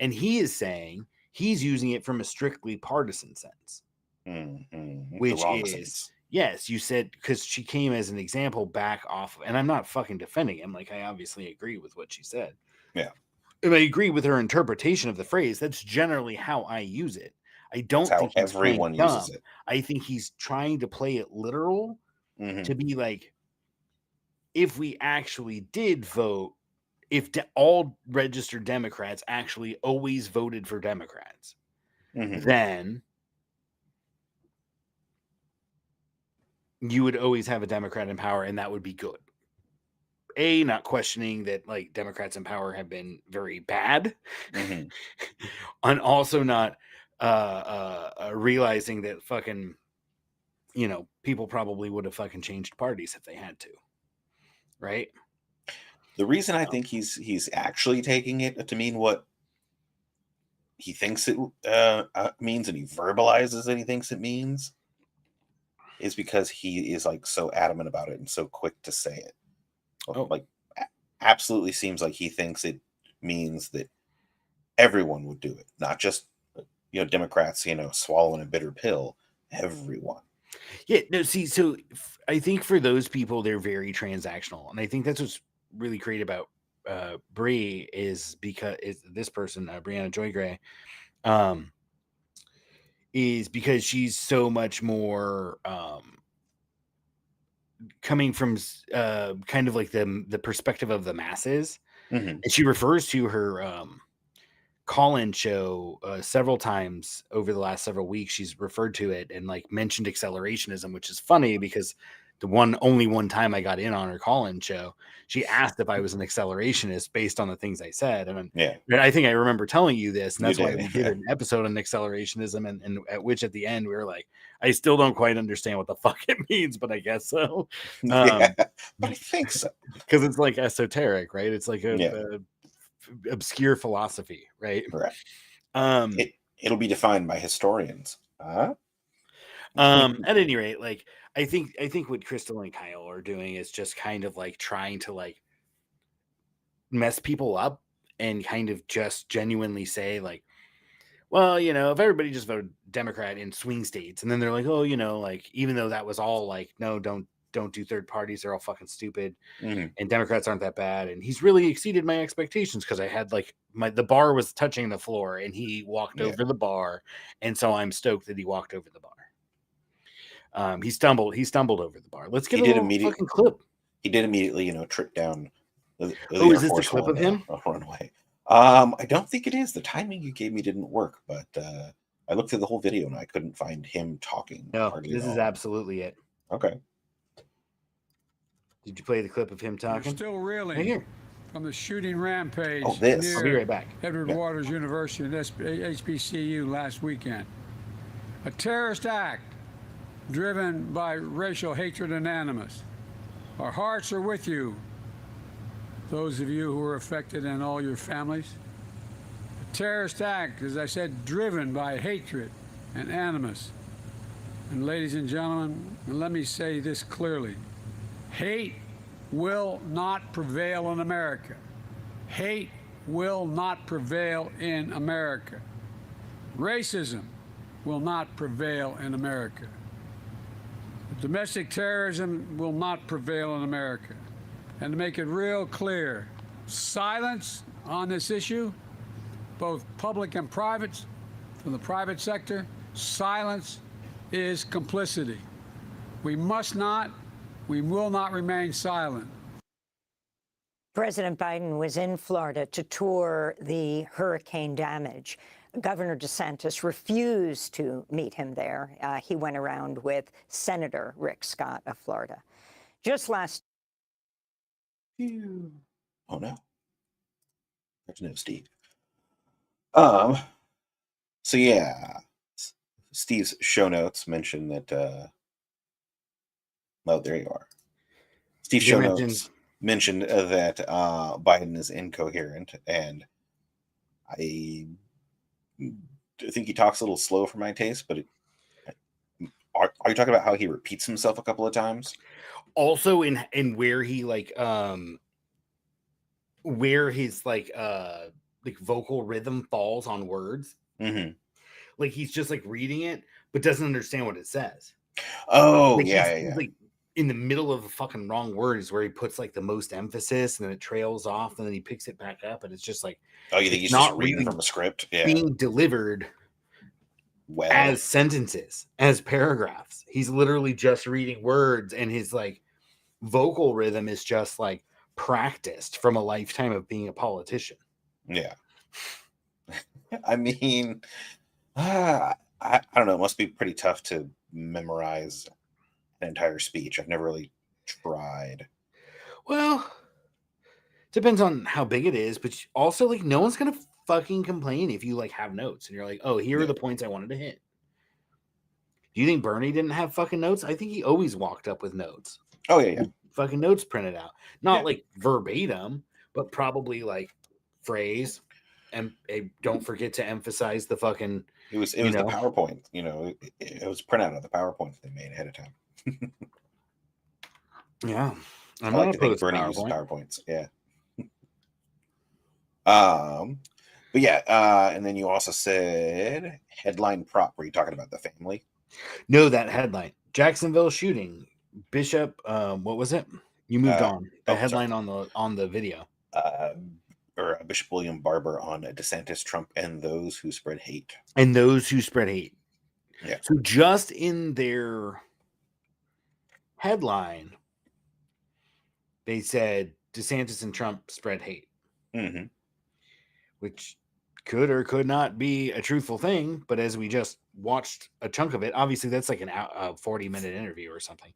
And he is saying he's using it from a strictly partisan sense, Mm-hmm. which The wrong is sense. yes, you said, because she came as an example back off, and I'm not fucking defending him. Like, I obviously agree with what she said. Yeah. And I agree with her interpretation of the phrase. That's generally how I use it. I don't That's how think he's playing everyone dumb. uses it. I think he's trying to play it literal Mhm. to be like, if we actually did vote, if all registered Democrats actually always voted for Democrats, Mhm. then you would always have a Democrat in power, and that would be good. Not questioning that like Democrats in power have been very bad, Mhm. and also not realizing that fucking, people probably would have fucking changed parties if they had to, right? The reason I think he's actually taking it to mean what he thinks it means, and he verbalizes that he thinks it means, is because he is like so adamant about it and so quick to say it. Like, absolutely seems like he thinks it means that everyone would do it, not just Democrats, swallowing a bitter pill. Everyone. Yeah, no, see, so I think for those people, they're very transactional. And I think that's what's really great about Bree is because this person, Brianna Joy Gray, is because she's so much more coming from kind of like the perspective of the masses. Mhm. And she refers to her call-in show several times over the last several weeks. She's referred to it and like mentioned accelerationism, which is funny because only one time I got in on her call-in show, she asked if I was an accelerationist based on the things I said. And I think I remember telling you this, and that's why we did an episode on accelerationism, and at which at the end we were like, I still don't quite understand what the fuck it means, but I guess so. But I think so. Because it's like esoteric, right? It's like a obscure philosophy, right? Right. It'll be defined by historians. At any rate, like I think what Crystal and Kyle are doing is just kind of like trying to like mess people up and kind of just genuinely say like, Well, if everybody just voted Democrat in swing states, and then they're like, oh, like even though that was all like, no, don't do third parties, they're all fucking stupid, and Democrats aren't that bad, and he's really exceeded my expectations because I had like the bar was touching the floor, and he walked over the bar, and so I'm stoked that he walked over the bar. He stumbled over the bar. Let's get a little fucking clip. He did immediately, trip down the is this the clip of him? Runway. I don't think it is. The timing you gave me didn't work, but I looked through the whole video and I couldn't find him talking. No, this is absolutely it. Okay. Did you play the clip of him talking? We're still reeling from the shooting rampage this. I'll be right back. Edward Waters University and HBCU last weekend. A terrorist act driven by racial hatred and animus. Our hearts are with you, those of you who were affected and all your families. A terrorist act, as I said, driven by hatred and animus. And ladies and gentlemen, let me say this clearly. Hate will not prevail in America. Hate will not prevail in America. Racism will not prevail in America. Domestic terrorism will not prevail in America. And to make it real clear, silence on this issue, both public and private, from the private sector, silence is complicity. We must not, we will not remain silent. President Biden was in Florida to tour the hurricane damage. Governor DeSantis refused to meet him there. He went around with Senator Rick Scott of Florida. Just last... Oh, no. There's no Steve. So, yeah. Steve's show notes mentioned that... oh, there you are. Steve's show notes mentioned that Biden is incoherent, and I think he talks a little slow for my taste, but are you talking about how he repeats himself a couple of times? Also in where he like where his like vocal rhythm falls on words. Mm-hmm. Like he's just like reading it but doesn't understand what it says. Oh, like, yeah. Like in the middle of the fucking wrong word is where he puts like the most emphasis, and then it trails off, and then he picks it back up, and it's just like, oh, you think he's not just reading from a script? Yeah, being delivered as sentences, as paragraphs. He's literally just reading words, and his like vocal rhythm is just like practiced from a lifetime of being a politician. Yeah. I mean, I don't know. It must be pretty tough to memorize an entire speech. I've never really tried. Well, depends on how big it is, but also like no one's gonna fucking complain if you like have notes and you're like, oh, here are the points I wanted to hit. Do you think Bernie didn't have fucking notes? I think he always walked up with notes. Oh yeah. Fucking notes printed out, not like verbatim, but probably like phrase. And don't forget to emphasize the fucking. It was the PowerPoint. It was printout of the PowerPoint they made ahead of time. Yeah, I like to think Bernie uses PowerPoints. Yeah. But yeah, and then you also said headline prop. Were you talking about the family? No, that headline: Jacksonville shooting. Bishop. What was it? You moved on. The headline on the video. Or Bishop William Barber on DeSantis, Trump, and those who spread hate. And those who spread hate. Yeah. So just in their headline, they said DeSantis and Trump spread hate. Mm-hmm. Which could or could not be a truthful thing, but as we just watched a chunk of it, obviously that's like a 40-minute interview or something.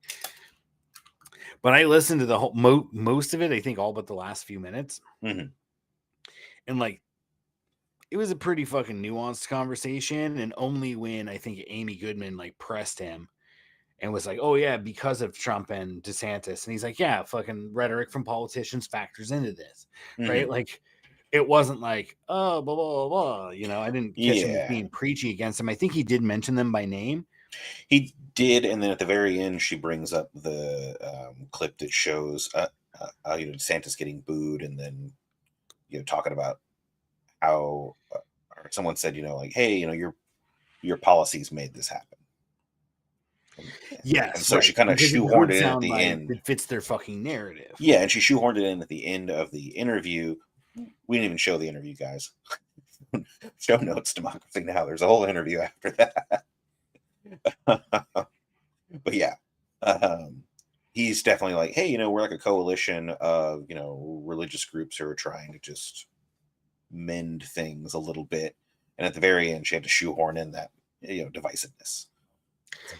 But I listened to the whole most of it, I think all but the last few minutes. Mm-hmm. And like, it was a pretty fucking nuanced conversation. And only when I think Amy Goodman like pressed him and was like, oh yeah, because of Trump and DeSantis. And he's like, yeah, fucking rhetoric from politicians factors into this. Mm-hmm. Right. Like it wasn't like, oh, blah, blah, blah. I didn't catch him being preachy against him. I think he did mention them by name. He did. And then at the very end, she brings up the clip that shows, DeSantis getting booed and then, talking about how, someone said, like, hey, your policies made this happen. Yes, and so right. she kind of Because shoehorned good it in at the soundbite end. that fits their fucking narrative. Yeah, and she shoehorned it in at the end of the interview. We didn't even show the interview, guys. Show notes, Democracy Now! There's a whole interview after that. But yeah, he's definitely like, hey, we're like a coalition of, religious groups who are trying to just mend things a little bit. And at the very end, she had to shoehorn in that, divisiveness.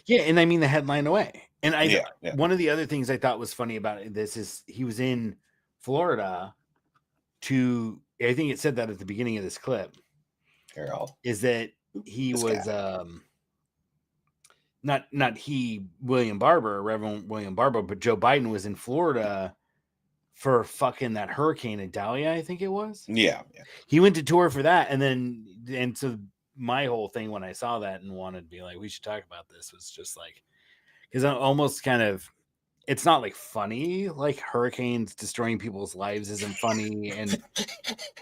Yeah, and I mean the headline away. And yeah. One of the other things I thought was funny about this is he was in Florida I think it said that at the beginning of this clip. Carol. Is that he was not he, William Barber, Reverend William Barber, but Joe Biden was in Florida for fucking that hurricane in Dahlia, I think it was. Yeah. He went to tour for that, and so my whole thing when I saw that and wanted to be like, we should talk about this, was just like, because I'm almost kind of, it's not like funny, like hurricanes destroying people's lives isn't funny, and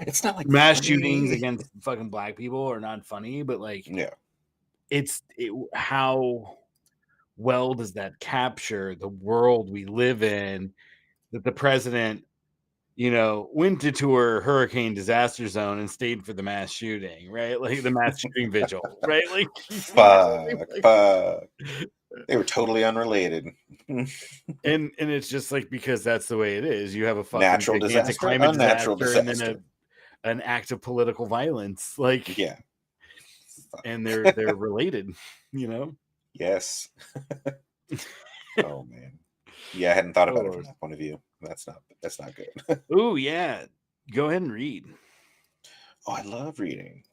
it's not like mass shootings against fucking black people are not funny, but like, how well does that capture the world we live in, that the president, went to tour hurricane disaster zone and stayed for the mass shooting, right? Like the mass shooting vigil, right? Like, fuck. They were totally unrelated. and it's just like, because that's the way it is. You have a fucking natural disaster, climate unnatural disaster, disaster, and then an act of political violence. Like, yeah. And they're related, Yes. Oh man. Yeah, I hadn't thought about it from that point of view. That's not good. Oh yeah. Go ahead and read. Oh, I love reading.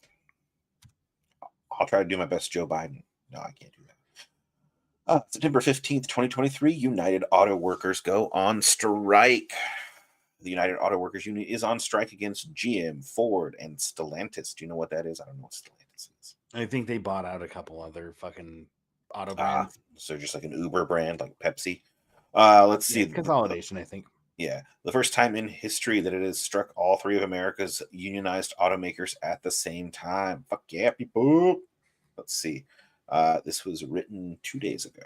I'll try to do my best Joe Biden. No, I can't do that. September 15th, 2023, United Auto Workers go on strike. The United Auto Workers Union is on strike against GM, Ford, and Stellantis. Do you know what that is? I don't know what Stellantis is. I think they bought out a couple other fucking auto brands. So just like an Uber brand, like Pepsi. Let's see. Consolidation, I think. Yeah. The first time in history that it has struck all three of America's unionized automakers at the same time. Fuck yeah, people. Let's see. This was written 2 days ago.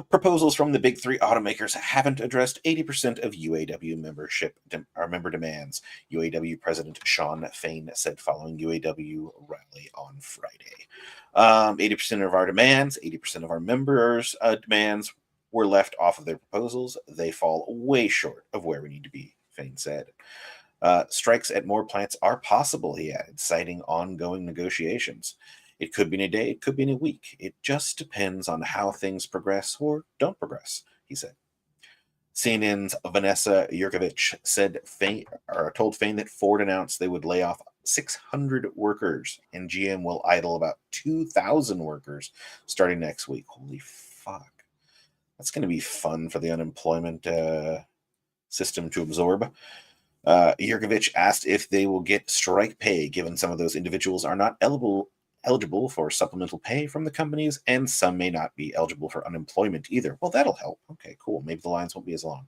Proposals from the big three automakers haven't addressed 80% of UAW member demands. UAW President Sean Fain said following UAW rally on Friday. 80% of our demands, 80% of our members' demands were left off of their proposals. They fall way short of where we need to be, Fain said. Strikes at more plants are possible, he added, citing ongoing negotiations. It could be in a day, it could be in a week. It just depends on how things progress or don't progress, he said. CNN's Vanessa Yurkovich told Fain that Ford announced they would lay off 600 workers and GM will idle about 2,000 workers starting next week. Holy fuck. That's going to be fun for the unemployment system to absorb. Yurkovich asked if they will get strike pay, given some of those individuals are not eligible for supplemental pay from the companies, and some may not be eligible for unemployment either. Well, that'll help. Okay, cool. Maybe the lines won't be as long.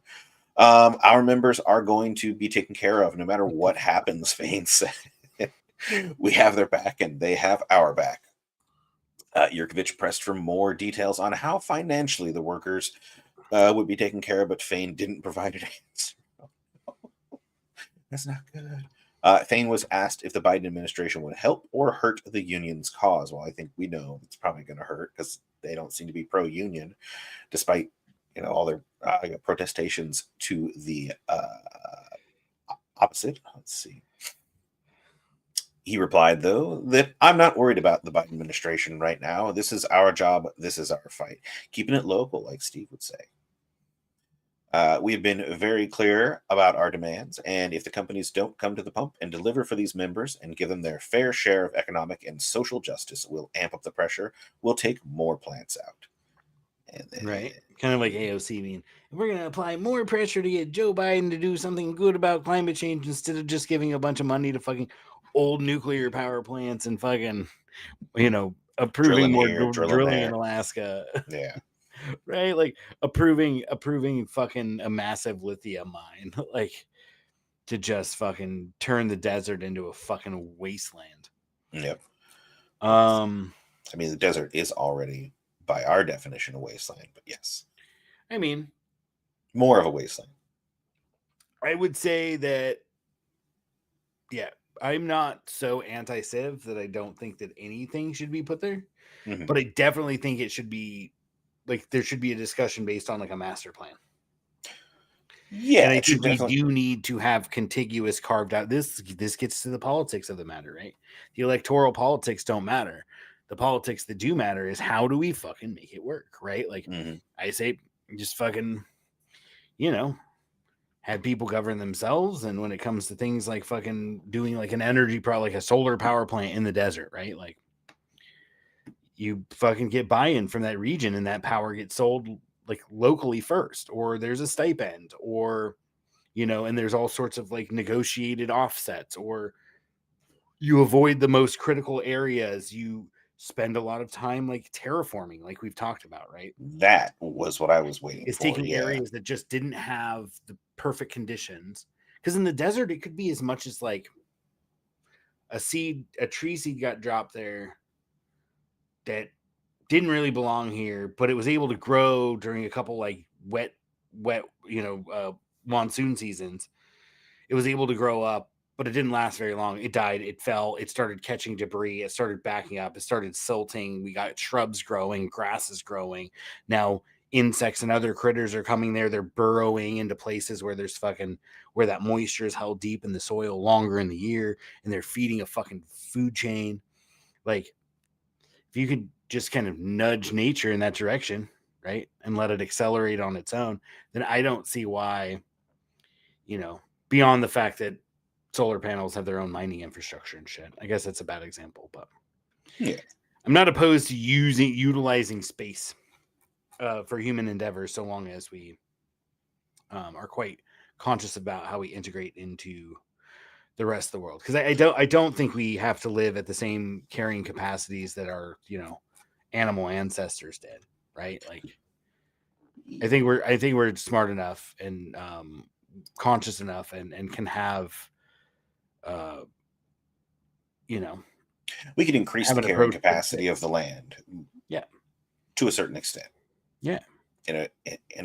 Our members are going to be taken care of no matter what happens, Fain said. We have their back and they have our back. Yurkovich pressed for more details on how financially the workers would be taken care of, but Fain didn't provide an answer. That's not good. Fain was asked if the Biden administration would help or hurt the union's cause. Well, I think we know it's probably going to hurt because they don't seem to be pro-union, despite all their protestations to the opposite. Let's see. He replied, though, that I'm not worried about the Biden administration right now. This is our job. This is our fight. Keeping it local, like Steve would say. We have been very clear about our demands, and if the companies don't come to the pump and deliver for these members and give them their fair share of economic and social justice, we'll amp up the pressure. We'll take more plants out. And then, right. Kind of like AOC mean, we're going to apply more pressure to get Joe Biden to do something good about climate change instead of just giving a bunch of money to fucking old nuclear power plants and fucking, approving more drilling in Alaska. Yeah. Right, like approving fucking a massive lithium mine. Like, to just fucking turn the desert into a fucking wasteland. Yep. I mean, the desert is already, by our definition, a wasteland, but yes. I mean, more of a wasteland. I would say that, yeah, I'm not so anti-civ that I don't think that anything should be put there, but I definitely think it should be, like, there should be a discussion based on, like, a master plan. Yeah, and I think we do need to have contiguous carved out. This gets to the politics of the matter, right? The electoral politics don't matter. The politics that do matter is how do we fucking make it work, right? Like I say, just fucking, have people govern themselves. And when it comes to things like fucking doing like an energy like a solar power plant in the desert, right? Like you fucking get buy-in from that region and that power gets sold like locally first, or there's a stipend, or and there's all sorts of like negotiated offsets, or you avoid the most critical areas. You spend a lot of time like terraforming, like we've talked about, right? That was what I was waiting for. It's taking areas that just didn't have the perfect conditions, because in the desert it could be as much as like a tree seed got dropped there that didn't really belong here, but it was able to grow during a couple like wet, monsoon seasons. It was able to grow up, but it didn't last very long. It died. It fell. It started catching debris. It started backing up. That started silting. We got shrubs growing, grasses growing. Now insects and other critters are coming there. They're burrowing into places where there's where that moisture is held deep in the soil longer in the year, and they're feeding a fucking food chain. Like, if you could just kind of nudge nature in that direction, right, and let it accelerate on its own, then I don't see why, beyond the fact that solar panels have their own mining infrastructure and shit. I guess that's a bad example, but yeah, I'm not opposed to utilizing space for human endeavors, so long as we are quite conscious about how we integrate into the rest of the world. Because I don't think we have to live at the same carrying capacities that our animal ancestors did, right? Like, I think we're smart enough and conscious enough and can have we can increase the carrying capacity of the land, to a certain extent, in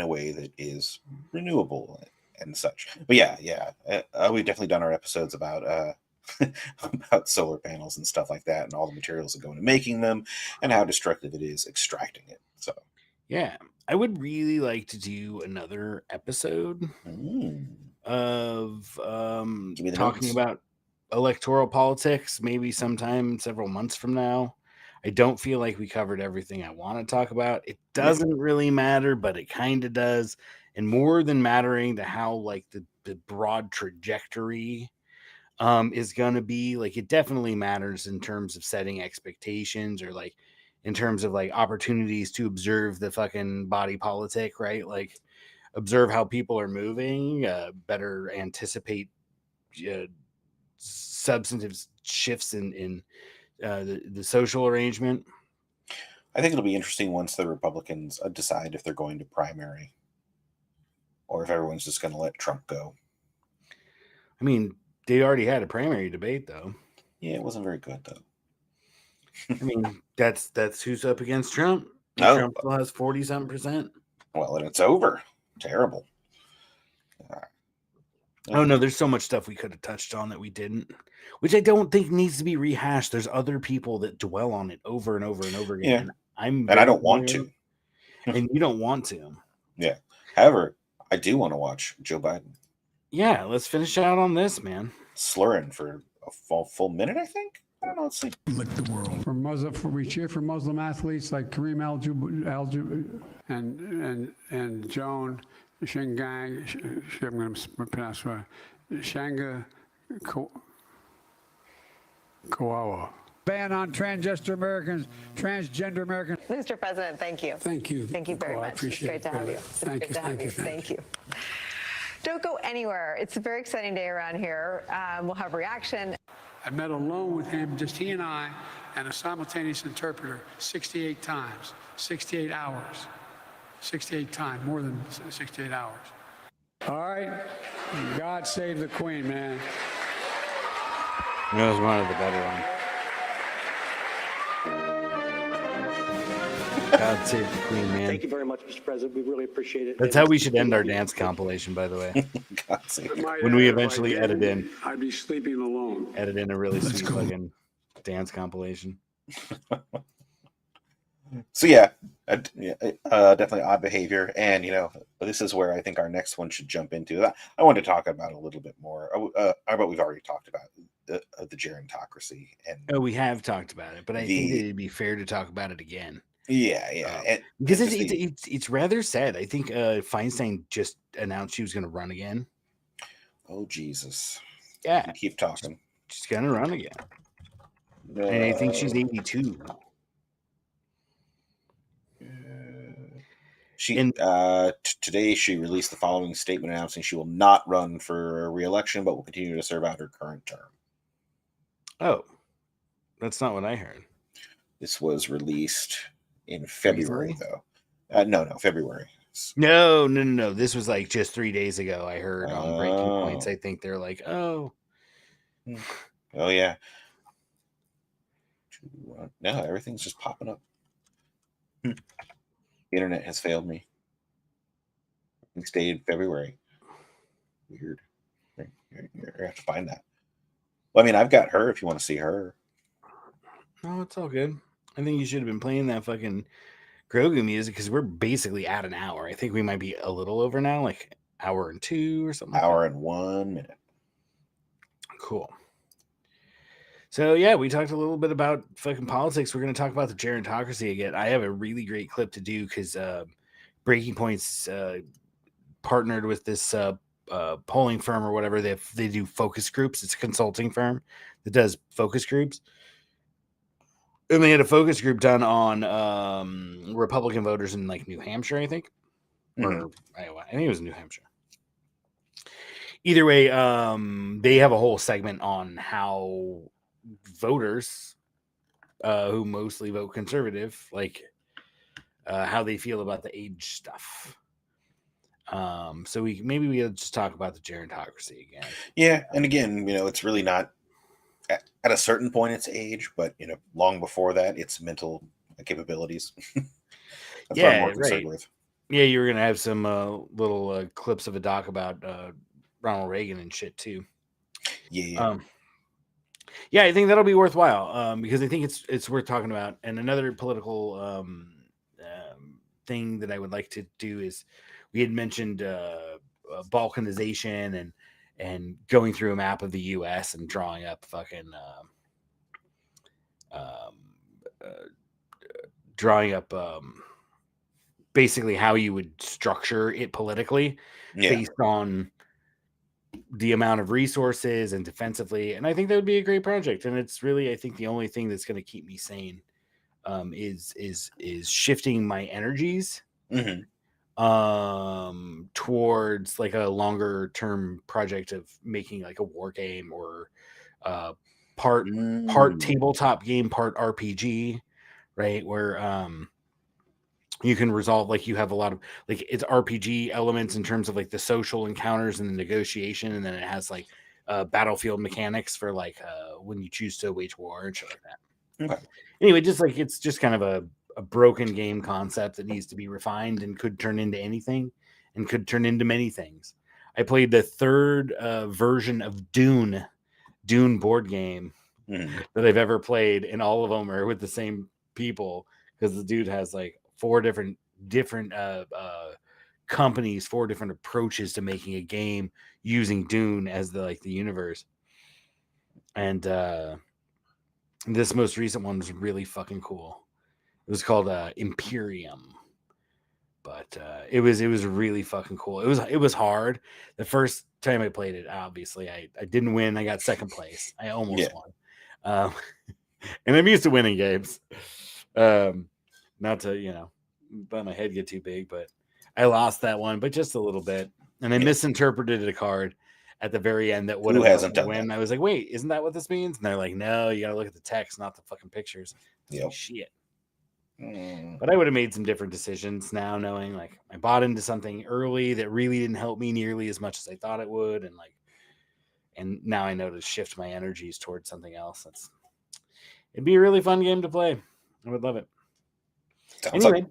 a way that is renewable and such. But we've definitely done our episodes about about solar panels and stuff like that, and all the materials that go into making them, and how destructive it is extracting it. So I would really like to do another episode of talking about electoral politics, maybe sometime several months from now. I don't feel like we covered everything I want to talk about. It doesn't really matter, but it kind of does. And more than mattering to how like the broad trajectory is going to be, like, it definitely matters in terms of setting expectations, or like in terms of like opportunities to observe the fucking body politic, right? Like, observe how people are moving, better anticipate substantive shifts in the social arrangement. I think it'll be interesting once the Republicans decide if they're going to primary, or if everyone's just going to let Trump go. I mean, they already had a primary debate, though. Yeah, it wasn't very good, though. I mean, that's who's up against Trump. Trump still has 40-something%. Well, and it's over. Terrible. Oh no, there's so much stuff we could have touched on that we didn't, which I don't think needs to be rehashed. There's other people that dwell on it over and over and over again. Yeah. And I don't want to. And you don't want to. Yeah. However, I do want to watch Joe Biden. Yeah, let's finish out on this, man. Slurring for a full minute, I think. I don't know. Let's see. Lick the world. We cheer for Muslim athletes like Kareem and Joan Shingang. I'm going to pronounce it. Shanga Kawawa. Ban on transgender Americans. Mr. President, thank you. Thank you. Thank you very much. It's great to have you. Thank you. Don't go anywhere. It's a very exciting day around here. We'll have reaction. I met alone with him, just he and I, and a simultaneous interpreter 68 times, 68 hours, 68 times, more than 68 hours. All right. God save the Queen, man. That was one of the better ones. God save the Queen, man. Thank you very much, Mr. President. We really appreciate it. That's how we should end our dance compilation, by the way. God save the Might When we add, if I eventually edit didn't, in. I'd be sleeping alone. Edit in a really sweet fucking dance compilation. So yeah, definitely odd behavior, and this is where I think our next one should jump into. I want to talk about a little bit more about we've already talked about the gerontocracy, and we have talked about it, but I think that it'd be fair to talk about it again. Yeah, because it's rather sad. I think Feinstein just announced she was going to run again. Oh Jesus! Yeah, keep talking. She's going to run again, and I think she's 82. Today she released the following statement announcing she will not run for re-election, but will continue to serve out her current term. Oh, that's not what I heard. This was released in February, though. No, February. No. This was like just 3 days ago. I heard on Breaking Points. I think they're like, oh yeah. No, everything's just popping up. The internet has failed me. It stayed February. Weird. You have to find that. Well, I mean, I've got her if you want to see her. No, it's all good. I think you should have been playing that fucking Grogu music because we're basically at an hour. I think we might be a little over now, like hour and 2 or something. Hour and 1 minute. Cool. So yeah, we talked a little bit about fucking politics. We're going to talk about the gerontocracy again. I have a really great clip to do because Breaking Points partnered with this polling firm or whatever. They do focus groups. It's a consulting firm that does focus groups. And they had a focus group done on Republican voters in like New Hampshire, I think. Or Iowa. I think it was New Hampshire. Either way, they have a whole segment on how voters who mostly vote conservative, like how they feel about the age stuff. So we'll just talk about the gerontocracy again. Yeah, and again, it's really not at a certain point it's age, but long before that it's mental capabilities. That's what I'm more concerned with. Yeah, you were gonna have some little clips of a doc about Ronald Reagan and shit too. Yeah. Yeah, I think that'll be worthwhile because I think it's worth talking about. And another political thing that I would like to do is we had mentioned balkanization and going through a map of the U.S. and drawing up fucking basically how you would structure it politically based on the amount of resources and defensively. And I think that would be a great project. And it's really, I think the only thing that's going to keep me sane is shifting my energies towards like a longer term project of making like a war game or part tabletop game, part RPG, right? Where you can resolve, like you have a lot of like it's RPG elements in terms of like the social encounters and the negotiation, and then it has like battlefield mechanics for like when you choose to wage war and shit like that. Okay. Anyway, just like it's just kind of a broken game concept that needs to be refined and could turn into anything and could turn into many things. I played the third version of Dune board game that I've ever played, and all of them are with the same people because the dude has like 4 different companies, 4 different approaches to making a game using Dune as the universe. And this most recent one was really fucking cool. It was called Imperium, but it was really fucking cool. It was hard. The first time I played it, obviously I didn't win. I got second place. I almost won. And I'm used to winning games. Not to, let my head get too big, but I lost that one, but just a little bit. And I misinterpreted a card at the very end that would have win. I was like, wait, isn't that what this means? And they're like, no, you got to look at the text, not the fucking pictures. Yep. Shit. But I would have made some different decisions now, knowing like I bought into something early that really didn't help me nearly as much as I thought it would, and now I know to shift my energies towards something else. It'd be a really fun game to play. I would love it. Anyway,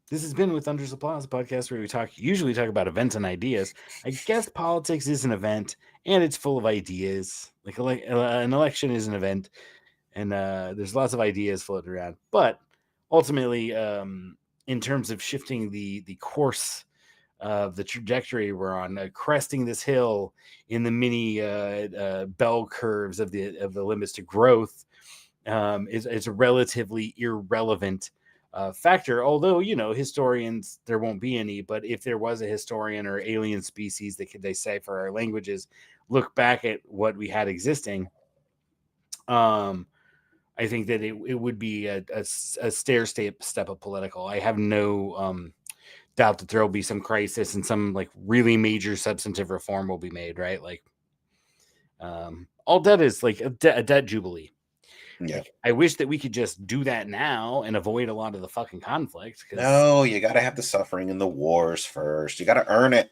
this has been with Under Applause, a podcast where we usually talk about events and ideas. I guess politics is an event, and it's full of ideas. Like an election is an event, and there's lots of ideas floating around. But ultimately, in terms of shifting the course of the trajectory we're on, cresting this hill in the mini bell curves of the limits to growth, is a relatively irrelevant factor. Although, historians, there won't be any, but if there was a historian or alien species that could decipher our languages, look back at what we had existing, I think that it would be a stair step of political. I have no doubt that there will be some crisis and some like really major substantive reform will be made, right? Like all debt is like a debt jubilee. Yeah. Like, I wish that we could just do that now and avoid a lot of the fucking conflict. No, you got to have the suffering and the wars first. You got to earn it.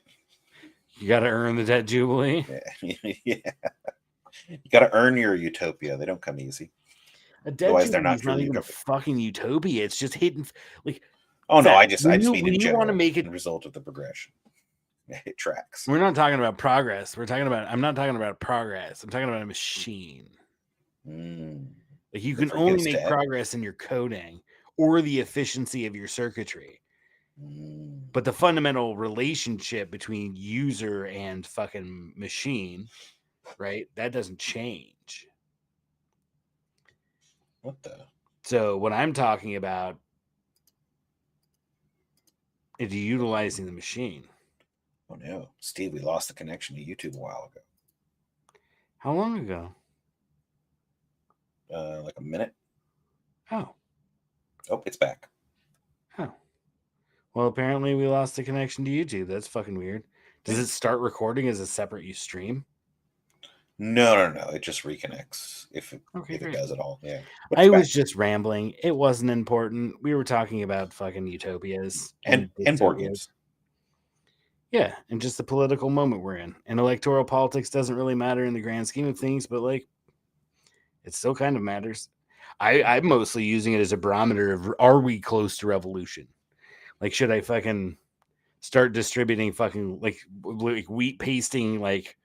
You got to earn the debt jubilee. Yeah. You got to earn your utopia. They don't come easy. Otherwise, they're not even a fucking utopia. It's just hidden. Like, oh no, I just mean in general, want to make it the result of the progression. It tracks. We're not talking about progress. I'm not talking about progress. I'm talking about a machine. Like you can only make progress in your coding or the efficiency of your circuitry. But the fundamental relationship between user and fucking machine, right? That doesn't change. What the? So what I'm talking about is utilizing the machine. Oh no, Steve, we lost the connection to YouTube a while ago. How long ago? Like a minute. Oh, it's back. Oh. Well, apparently we lost the connection to YouTube. That's fucking weird. Does it start recording as a separate stream? No. It just reconnects if it does at all. Yeah. I was just rambling. It wasn't important. We were talking about fucking utopias and board games. Yeah, and just the political moment we're in. And electoral politics doesn't really matter in the grand scheme of things, but like it still kind of matters. I'm mostly using it as a barometer of are we close to revolution? Like, should I fucking start distributing fucking like wheat pasting like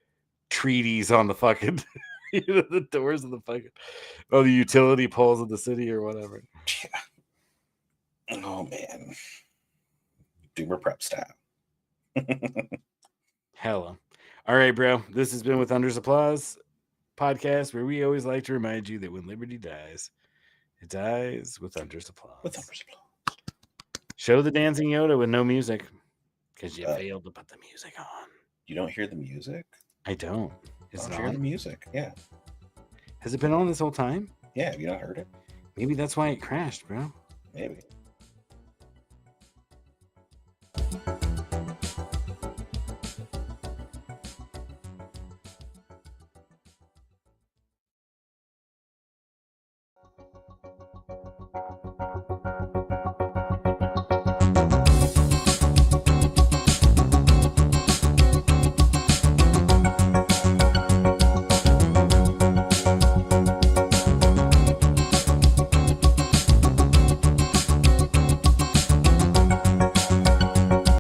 treaties on the fucking the doors of the fucking the utility poles of the city or whatever? Yeah. Oh man. Doomer prep style. Hello. All right, bro. This has been with Under's Applause podcast, where we always like to remind you that when liberty dies, it dies with Under's Applause. Show the dancing Yoda with no music because you failed to put the music on. You don't hear the music? I don't. Is it on? The music? Yeah. Has it been on this whole time? Yeah. Have you not heard it? Maybe that's why it crashed, bro. Maybe.